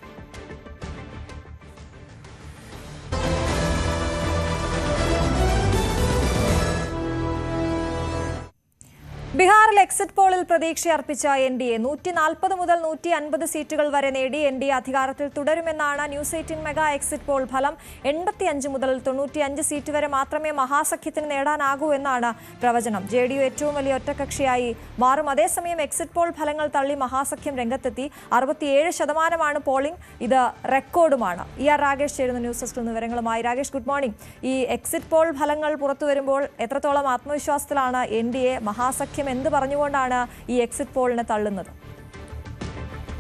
ബീഹാറിൽ എക്സിറ്റ് പോളിൽ പ്രതീക്ഷയർപ്പിച്ച NDA 140 മുതൽ 150 സീറ്റുകൾ വരെ നേടി NDA അധികാരത്തിൽ തുടരുമെന്നാണ് ന്യൂസ് 18 മെഗാ എക്സിറ്റ് പോൾ ഫലം. 85 മുതൽ 95 സീറ്റ് വരെ മാത്രമേ മഹാസഖ്യത്തിന് നേടാനാകൂ എന്നാണ് പ്രവചനം. JDU ഏറ്റവും വലിയ ഒറ്റകക്ഷിയായി മാറും. അതേസമയം എക്സിറ്റ് പോൾ ഫലങ്ങൾ തള്ളി മഹാസഖ്യം രംഗത്തെത്തി. 67% പോളിംഗ്. ഇത് റെക്കോർഡുമാണ്. രാകേഷ് ചേരുന്ന ന്യൂസ് ഡെസ്കിൽ നിന്ന് വിവരങ്ങളുമായി. Rakesh, good morning. ഈ എക്സിറ്റ് പോൾ ഫലങ്ങൾ പുറത്തു വരുമ്പോൾ എത്രത്തോളം ആത്മവിശ്വാസത്തിലാണ് NDA? മഹാസഖ്യം എന്ത് പറഞ്ഞുകൊണ്ടാണ് ഈ എക്സിറ്റ് പോളിനെ തള്ളുന്നത്?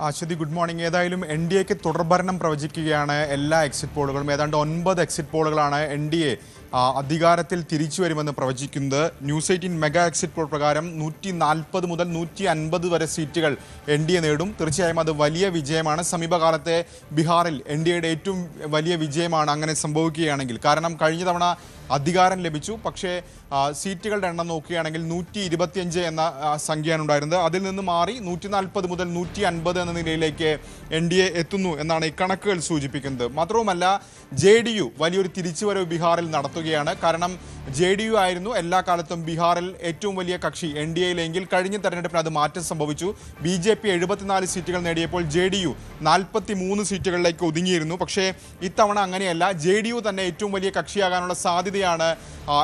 Aswathi, good morning. ഏതായാലും NDAക്ക് തുടർഭരണം പ്രവചിക്കുകയാണ് എല്ലാ എക്സിറ്റ് പോളുകളും. ഏതാണ്ട് 9 എക്സിറ്റ് പോളുകളാണ് NDA അധികാരത്തിൽ തിരിച്ചു വരുമെന്ന് പ്രവചിക്കുന്നത്. ന്യൂസ് 18 മെഗാ എക്സിറ്റ് പോൾ പ്രകാരം 140 മുതൽ 150 വരെ സീറ്റുകൾ NDA നേടും. തീർച്ചയായും അത് വലിയ വിജയമാണ്. സമീപകാലത്തെ ബീഹാറിൽ NDAയുടെ ഏറ്റവും വലിയ വിജയമാണ് അങ്ങനെ സംഭവിക്കുകയാണെങ്കിൽ. കാരണം കഴിഞ്ഞ തവണ അധികാരം ലഭിച്ചു, പക്ഷേ സീറ്റുകളുടെ എണ്ണം നോക്കുകയാണെങ്കിൽ 125 എന്ന സംഖ്യയാണ് ഉണ്ടായിരുന്നത്. അതിൽ നിന്ന് മാറി 140 മുതൽ 150 എന്ന നിലയിലേക്ക് NDA എത്തുന്നു എന്നാണ് ഈ കണക്കുകൾ സൂചിപ്പിക്കുന്നത്. മാത്രവുമല്ല, JDU വലിയൊരു തിരിച്ചുവരവ് ബീഹാറിൽ നടത്തുകയാണ്. കാരണം JDU ആയിരുന്നു എല്ലാ കാലത്തും ബീഹാറിൽ ഏറ്റവും വലിയ കക്ഷി NDAയിലെങ്കിൽ കഴിഞ്ഞ തെരഞ്ഞെടുപ്പിൽ അത് മാറ്റം സംഭവിച്ചു. BJP 74 സീറ്റുകൾ നേടിയപ്പോൾ JDU 43 സീറ്റുകളിലേക്ക് ഒതുങ്ങിയിരുന്നു. പക്ഷേ ഇത്തവണ അങ്ങനെയല്ല. JDU തന്നെ ഏറ്റവും വലിയ കക്ഷിയാകാനുള്ള സാധ്യതയാണ്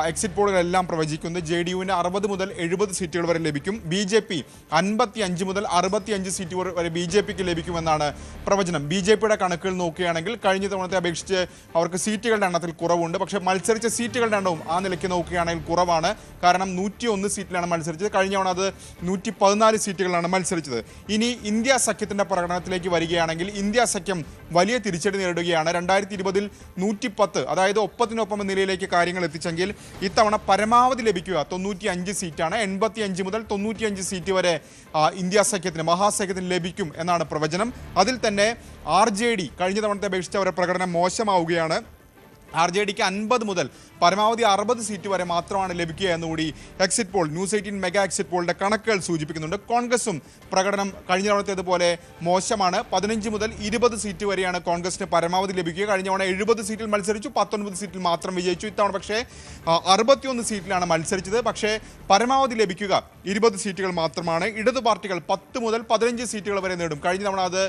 എക്സിറ്റ് പോളുകളെല്ലാം പ്രവചിക്കുന്നത്. JDUവിന് 60 മുതൽ 70 സീറ്റുകൾ വരെ ലഭിക്കും. BJP 55 മുതൽ 65 സീറ്റുകൾ വരെ BJPക്ക് ലഭിക്കുമെന്നാണ് പ്രവചനം. BJPയുടെ കണക്കുകൾ നോക്കുകയാണെങ്കിൽ കഴിഞ്ഞ തവണത്തെ അപേക്ഷിച്ച് അവർക്ക് സീറ്റുകളുടെ എണ്ണത്തിൽ കുറവുണ്ട്. പക്ഷേ മത്സരിച്ച സീറ്റുകളുടെ എണ്ണവും ആ നിലയ്ക്ക് നോക്കുകയാണെങ്കിൽ കുറവാണ്. കാരണം 101 സീറ്റിലാണ് മത്സരിച്ചത്. കഴിഞ്ഞ തവണ അത് 114 സീറ്റുകളാണ് മത്സരിച്ചത്. ഇനി ഇന്ത്യ സഖ്യത്തിൻ്റെ പ്രകടനത്തിലേക്ക് വരികയാണെങ്കിൽ ഇന്ത്യ സഖ്യം വലിയ തിരിച്ചടി നേരിടുകയാണ്. 2020 110, അതായത് ഒപ്പത്തിനൊപ്പം എന്ന നിലയിലേക്ക് കാര്യങ്ങൾ എത്തിച്ചെങ്കിൽ ഇത്തവണ പരമാവധി ലഭിക്കുക 95 സീറ്റാണ്. 85 മുതൽ 95 സീറ്റ് വരെ ഇന്ത്യ സഖ്യത്തിന് മഹാസഖ്യത്തിന് ലഭിക്കും എന്നാണ് പ്രവചനം. അതിൽ തന്നെ RJD കഴിഞ്ഞ തവണത്തെ അപേക്ഷിച്ച് അവരുടെ പ്രകടനം മോശമാവുകയാണ്. RJDക്ക് 50 മുതൽ പരമാവധി 60 സീറ്റ് വരെ മാത്രമാണ് ലഭിക്കുക എന്നുകൂടി exit poll news 18 mega exit പോളിൻ്റെ കണക്കുകൾ സൂചിപ്പിക്കുന്നുണ്ട്. കോൺഗ്രസും പ്രകടനം കഴിഞ്ഞ തവണത്തേതുപോലെ മോശമാണ്. 15 മുതൽ 20 സീറ്റ് വരെയാണ് കോൺഗ്രസിന് പരമാവധി ലഭിക്കുക. കഴിഞ്ഞ തവണ 70 സീറ്റിൽ മത്സരിച്ചു, 19 സീറ്റിൽ മാത്രം വിജയിച്ചു. ഇത്തവണ പക്ഷേ 61 സീറ്റിലാണ് മത്സരിച്ചത്. പക്ഷേ പരമാവധി ലഭിക്കുക 20 സീറ്റുകൾ മാത്രമാണ്. ഇടതു പാർട്ടികൾ 10 മുതൽ 15 സീറ്റുകൾ വരെ നേടും. കഴിഞ്ഞ തവണ അത്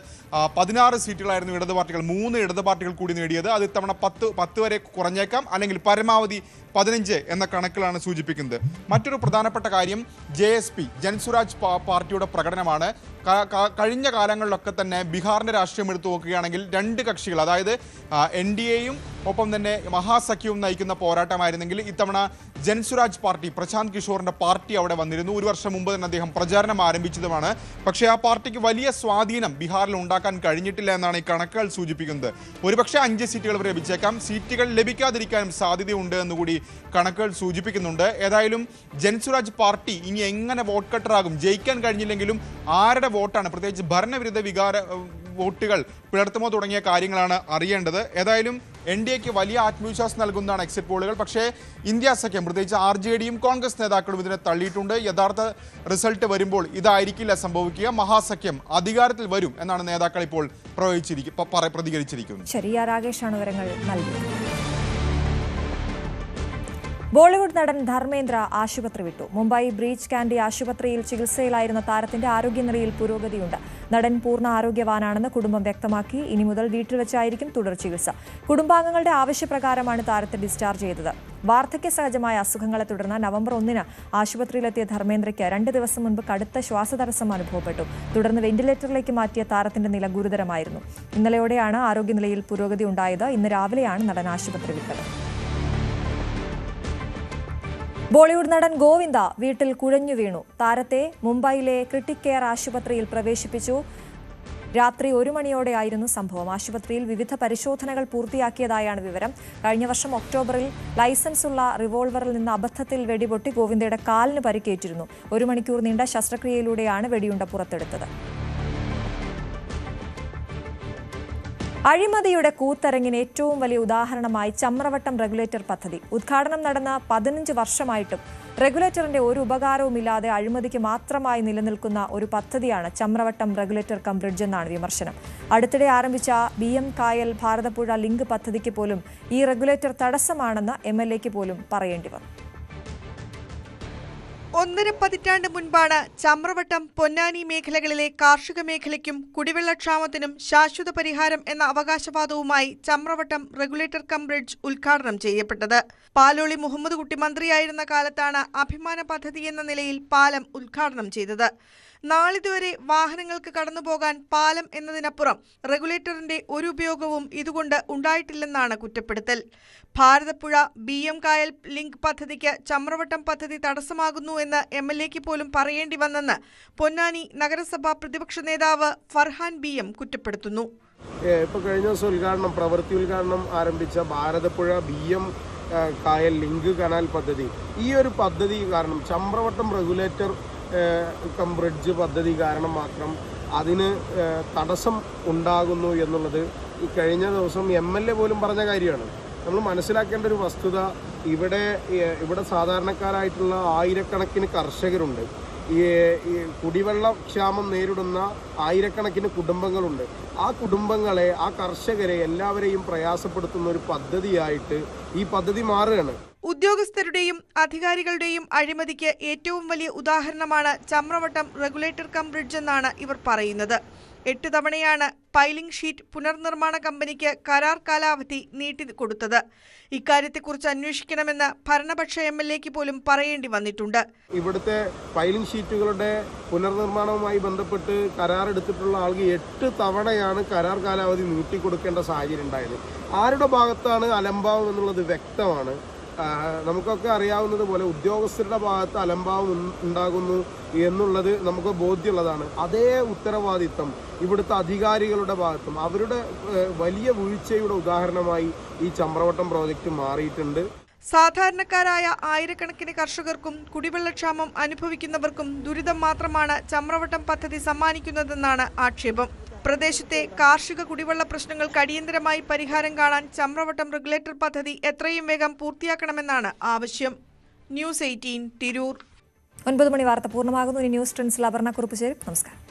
16 സീറ്റുകളായിരുന്നു ഇടതു പാർട്ടികൾ, 3 ഇടതു പാർട്ടികൾ കൂടി നേടിയത്. അത് ഇത്തവണ 10 വരെ കുറഞ്ഞേക്കാം, അല്ലെങ്കിൽ പരമാവധി 15 എന്ന കണക്കിലാണ് സൂചിപ്പിക്കുന്നത്. മറ്റൊരു പ്രധാനപ്പെട്ട കാര്യം JSP ജൻസുരാജ് പാർട്ടിയുടെ പ്രകടനമാണ്. കഴിഞ്ഞ കാലങ്ങളിലൊക്കെ തന്നെ ബീഹാറിൻ്റെ രാഷ്ട്രീയം എടുത്തു നോക്കുകയാണെങ്കിൽ 2 കക്ഷികൾ, അതായത് NDAയും ഒപ്പം തന്നെ മഹാസഖ്യവും നയിക്കുന്ന പോരാട്ടമായിരുന്നെങ്കിൽ ഇത്തവണ ജൻസുരാജ് പാർട്ടി, പ്രശാന്ത് കിഷോറിന്റെ പാർട്ടി അവിടെ വന്നിരുന്നു. 1 വർഷം മുമ്പ് തന്നെ അദ്ദേഹം പ്രചാരണം ആരംഭിച്ചതുമാണ്. പക്ഷേ ആ പാർട്ടിക്ക് വലിയ സ്വാധീനം ബീഹാറിൽ ഉണ്ടാക്കാൻ കഴിഞ്ഞിട്ടില്ല എന്നാണ് ഈ കണക്കുകൾ സൂചിപ്പിക്കുന്നത്. ഒരുപക്ഷെ 5 സീറ്റുകൾ വരെ ലഭിച്ചേക്കാം. സീറ്റുകൾ ലഭിക്കാതിരിക്കാനും സാധ്യതയുണ്ട് എന്നുകൂടി കണക്കുകൾ സൂചിപ്പിക്കുന്നുണ്ട്. ഏതായാലും ജൻസുരാജ് പാർട്ടി ഇനി എങ്ങനെ വോട്ട് കട്ടറാകും, ജയിക്കാൻ കഴിഞ്ഞില്ലെങ്കിലും ആരുടെ വോട്ടാണ്, പ്രത്യേകിച്ച് ഭരണവിരുദ്ധ വോട്ടുകൾ പിളർത്തുമോ തുടങ്ങിയ കാര്യങ്ങളാണ് അറിയേണ്ടത്. ഏതായാലും NDAക്ക് വലിയ ആത്മവിശ്വാസം നൽകുന്നതാണ് എക്സിറ്റ് പോളുകൾ. പക്ഷേ ഇന്ത്യ സഖ്യം, പ്രത്യേകിച്ച് RJDയും കോൺഗ്രസ് നേതാക്കളും ഇതിനെ തള്ളിയിട്ടുണ്ട്. യഥാർത്ഥ റിസൾട്ട് വരുമ്പോൾ ഇതായിരിക്കില്ല സംഭവിക്കുക, മഹാസഖ്യം അധികാരത്തിൽ വരും എന്നാണ് നേതാക്കൾ ഇപ്പോൾ പ്രതികരിച്ചിരിക്കുന്നത്. ശരി, രാകേഷാണ് വിവരങ്ങൾ നൽകിയത്. ബോളിവുഡ് നടൻ ധർമ്മേന്ദ്ര ആശുപത്രി വിട്ടു. മുംബൈ ബ്രീച്ച് കാൻഡി ആശുപത്രിയിൽ ചികിത്സയിലായിരുന്ന താരത്തിന്റെ ആരോഗ്യനിലയിൽ പുരോഗതിയുണ്ട്. നടൻ പൂർണ്ണ ആരോഗ്യവാനാണെന്ന് കുടുംബം വ്യക്തമാക്കി. ഇനി മുതൽ വീട്ടിൽ വെച്ചായിരിക്കും തുടർ ചികിത്സ. കുടുംബാംഗങ്ങളുടെ ആവശ്യപ്രകാരമാണ് താരത്തെ ഡിസ്ചാർജ് ചെയ്തത്. വാർദ്ധക്യ സഹജമായ അസുഖങ്ങളെ തുടർന്ന് നവംബർ 1 ആശുപത്രിയിലെത്തിയ ധർമ്മേന്ദ്രയ്ക്ക് 2 ദിവസം മുൻപ് കടുത്ത ശ്വാസതടസ്സം അനുഭവപ്പെട്ടു. തുടർന്ന് വെന്റിലേറ്ററിലേക്ക് മാറ്റിയ താരത്തിന്റെ നില ഗുരുതരമായിരുന്നു. ഇന്നലെയോടെയാണ് ആരോഗ്യനിലയിൽ പുരോഗതി ഉണ്ടായത്. ഇന്ന് രാവിലെയാണ് നടൻ ആശുപത്രി വിട്ടത്. ബോളിവുഡ് നടൻ ഗോവിന്ദ വീട്ടിൽ കുഴഞ്ഞു വീണു. താരത്തെ മുംബൈയിലെ ക്രിട്ടിക് കെയർ ആശുപത്രിയിൽ പ്രവേശിപ്പിച്ചു. രാത്രി 1 മണിയോടെയായിരുന്നു സംഭവം. ആശുപത്രിയിൽ വിവിധ പരിശോധനകൾ പൂർത്തിയാക്കിയതായാണ് വിവരം. കഴിഞ്ഞ വർഷം ഒക്ടോബറിൽ ലൈസൻസുള്ള റിവോൾവറിൽ നിന്ന് അബദ്ധത്തിൽ വെടിപൊട്ടി ഗോവിന്ദയുടെ കാലിന് പരിക്കേറ്റിരുന്നു. 1 മണിക്കൂർ നീണ്ട ശസ്ത്രക്രിയയിലൂടെയാണ് വെടിയുണ്ട പുറത്തെടുത്തത്. അഴിമതിയുടെ കൂത്തരങ്ങിന് ഏറ്റവും വലിയ ഉദാഹരണമായി ചമ്രവട്ടം റെഗുലേറ്റർ പദ്ധതി. ഉദ്ഘാടനം നടന്ന 15 വർഷമായിട്ടും റെഗുലേറ്ററിന്റെ ഒരു ഉപകാരവുമില്ലാതെ അഴിമതിക്ക് മാത്രമായി നിലനിൽക്കുന്ന ഒരു പദ്ധതിയാണ് ചമ്രവട്ടം റെഗുലേറ്റർ കം ബ്രിഡ്ജ് എന്നാണ് വിമർശനം. അടുത്തിടെ ആരംഭിച്ച BM കായൽ ഭാരതപ്പുഴ ലിങ്ക് പദ്ധതിക്ക് പോലും ഈ റെഗുലേറ്റർ തടസ്സമാണെന്ന് MLAക്ക് പോലും പറയേണ്ടി വന്നു. 1.5 പതിറ്റാണ്ട് മുൻപാണ് ചമ്രവട്ടം, പൊന്നാനി മേഖലകളിലെ കാർഷിക മേഖലയ്ക്കും കുടിവെള്ളക്ഷാമത്തിനും ശാശ്വത പരിഹാരം എന്ന അവകാശവാദവുമായി ചമ്രവട്ടം റെഗുലേറ്റർ കം ബ്രിഡ്ജ് ഉദ്ഘാടനം ചെയ്യപ്പെട്ടത്. പാലോളി മുഹമ്മദ് കുട്ടി മന്ത്രിയായിരുന്ന കാലത്താണ് അഭിമാന പദ്ധതി എന്ന നിലയിൽ പാലം ഉദ്ഘാടനം ചെയ്തത്. നാളിതുവരെ വാഹനങ്ങൾക്ക് കടന്നുപോകാൻ പാലം എന്നതിനപ്പുറം റെഗുലേറ്ററിന്റെ ഒരു ഉപയോഗവും ഇതുകൊണ്ട് ഉണ്ടായിട്ടില്ലെന്നാണ് കുറ്റപ്പെടുത്തൽ. ഭാരതപ്പുഴ BM കായൽ ലിങ്ക് പദ്ധതിക്ക് ചമ്രവട്ടം പദ്ധതി തടസ്സമാകുന്നു എന്ന് MLAക്ക് പോലും പറയേണ്ടി വന്നെന്ന് പൊന്നാനി നഗരസഭാ പ്രതിപക്ഷ നേതാവ് ഫർഹാൻ BM കുറ്റപ്പെടുത്തുന്നു. ഇപ്പോൾ കഴിഞ്ഞ ദിവസം പ്രവൃത്തി ഉദ്ഘാടനം ആരംഭിച്ച ഭാരതപ്പുഴ BM കായൽ ലിങ്ക് കനാൽ പദ്ധതി, ഈ ഒരു പദ്ധതി കാരണം ചമ്രവട്ടം റെഗുലേറ്റർ കം ബ്രിഡ്ജ് പദ്ധതി കാരണം മാത്രം അതിന് തടസ്സം ഉണ്ടാകുന്നു എന്നുള്ളത് ഈ കഴിഞ്ഞ ദിവസം MLA പോലും പറഞ്ഞ കാര്യമാണ്. നമ്മൾ മനസ്സിലാക്കേണ്ട ഒരു വസ്തുത, ഇവിടെ സാധാരണക്കാരായിട്ടുള്ള ആയിരക്കണക്കിന് കർഷകരുണ്ട്. ഈ കുടിവെള്ളക്ഷാമം നേരിടുന്ന ആയിരക്കണക്കിന് കുടുംബങ്ങളുണ്ട്. ആ കുടുംബങ്ങളെ, ആ കർഷകരെ എല്ലാവരെയും പ്രയാസപ്പെടുത്തുന്ന ഒരു പദ്ധതിയായിട്ട് ഈ പദ്ധതി മാറുകയാണ്. ഉദ്യോഗസ്ഥരുടെയും അധികാരികളുടെയും അഴിമതിക്ക് ഏറ്റവും വലിയ ഉദാഹരണമാണ് ചമ്രവട്ടം റെഗുലേറ്റർ കം ബ്രിഡ്ജ് എന്നാണ് ഇവർ പറയുന്നത്. 8 തവണയാണ് പൈലിംഗ് ഷീറ്റ് പുനർനിർമ്മാണ കമ്പനിക്ക് കരാർ കാലാവധി നീട്ടിക്കൊടുത്തത്. ഇക്കാര്യത്തെക്കുറിച്ച് അന്വേഷിക്കണമെന്ന് ഭരണപക്ഷ MLAക്ക് പോലും പറയേണ്ടി വന്നിട്ടുണ്ട്. ഇവിടുത്തെ പൈലിംഗ് ഷീറ്റുകളുടെ പുനർനിർമ്മാണവുമായി ബന്ധപ്പെട്ട് കരാറെടുത്തിട്ടുള്ള ആൾക്ക് 8 തവണയാണ് കരാർ കാലാവധി നീട്ടിക്കൊടുക്കേണ്ട സാഹചര്യം ഉണ്ടായത്. ആരുടെ ഭാഗത്താണ് അലംഭാവം എന്നുള്ളത് വ്യക്തമാണ്. നമുക്കൊക്കെ അറിയാവുന്നതുപോലെ ഉദ്യോഗസ്ഥരുടെ ഭാഗത്ത് അലംഭാവം ഉണ്ടാകുന്നു എന്നുള്ളത് നമുക്ക് ബോധ്യമുള്ളതാണ്. അതേ ഉത്തരവാദിത്തം ഇവിടുത്തെ അധികാരികളുടെ ഭാഗത്തും അവരുടെ വലിയ വീഴ്ചയുടെ ഉദാഹരണമായി ഈ ചമ്രവട്ടം പ്രോജക്റ്റ് മാറിയിട്ടുണ്ട്. സാധാരണക്കാരായ ആയിരക്കണക്കിന് കർഷകർക്കും കുടിവെള്ളക്ഷാമം അനുഭവിക്കുന്നവർക്കും ദുരിതം മാത്രമാണ് ചമ്രവട്ടം പദ്ധതി സമ്മാനിക്കുന്നതെന്നാണ് ആക്ഷേപം. പ്രദേശത്തെ കാർഷിക കുടിവെള്ള പ്രശ്നങ്ങൾക്ക് അടിയന്തരമായി പരിഹാരം കാണാൻ ചമ്രവട്ടം റെഗുലേറ്റർ പദ്ധതി എത്രയും വേഗം പൂർത്തിയാക്കണമെന്നാണ് ആവശ്യം. ന്യൂസ് 18 തിരൂർ. 9 മണി വാർത്ത പൂർണ്ണമാകുന്നു. ന്യൂസ് ട്രെൻഡ്സിൽ അപർണ കുറുപ്പ് ചേരും. നമസ്കാരം.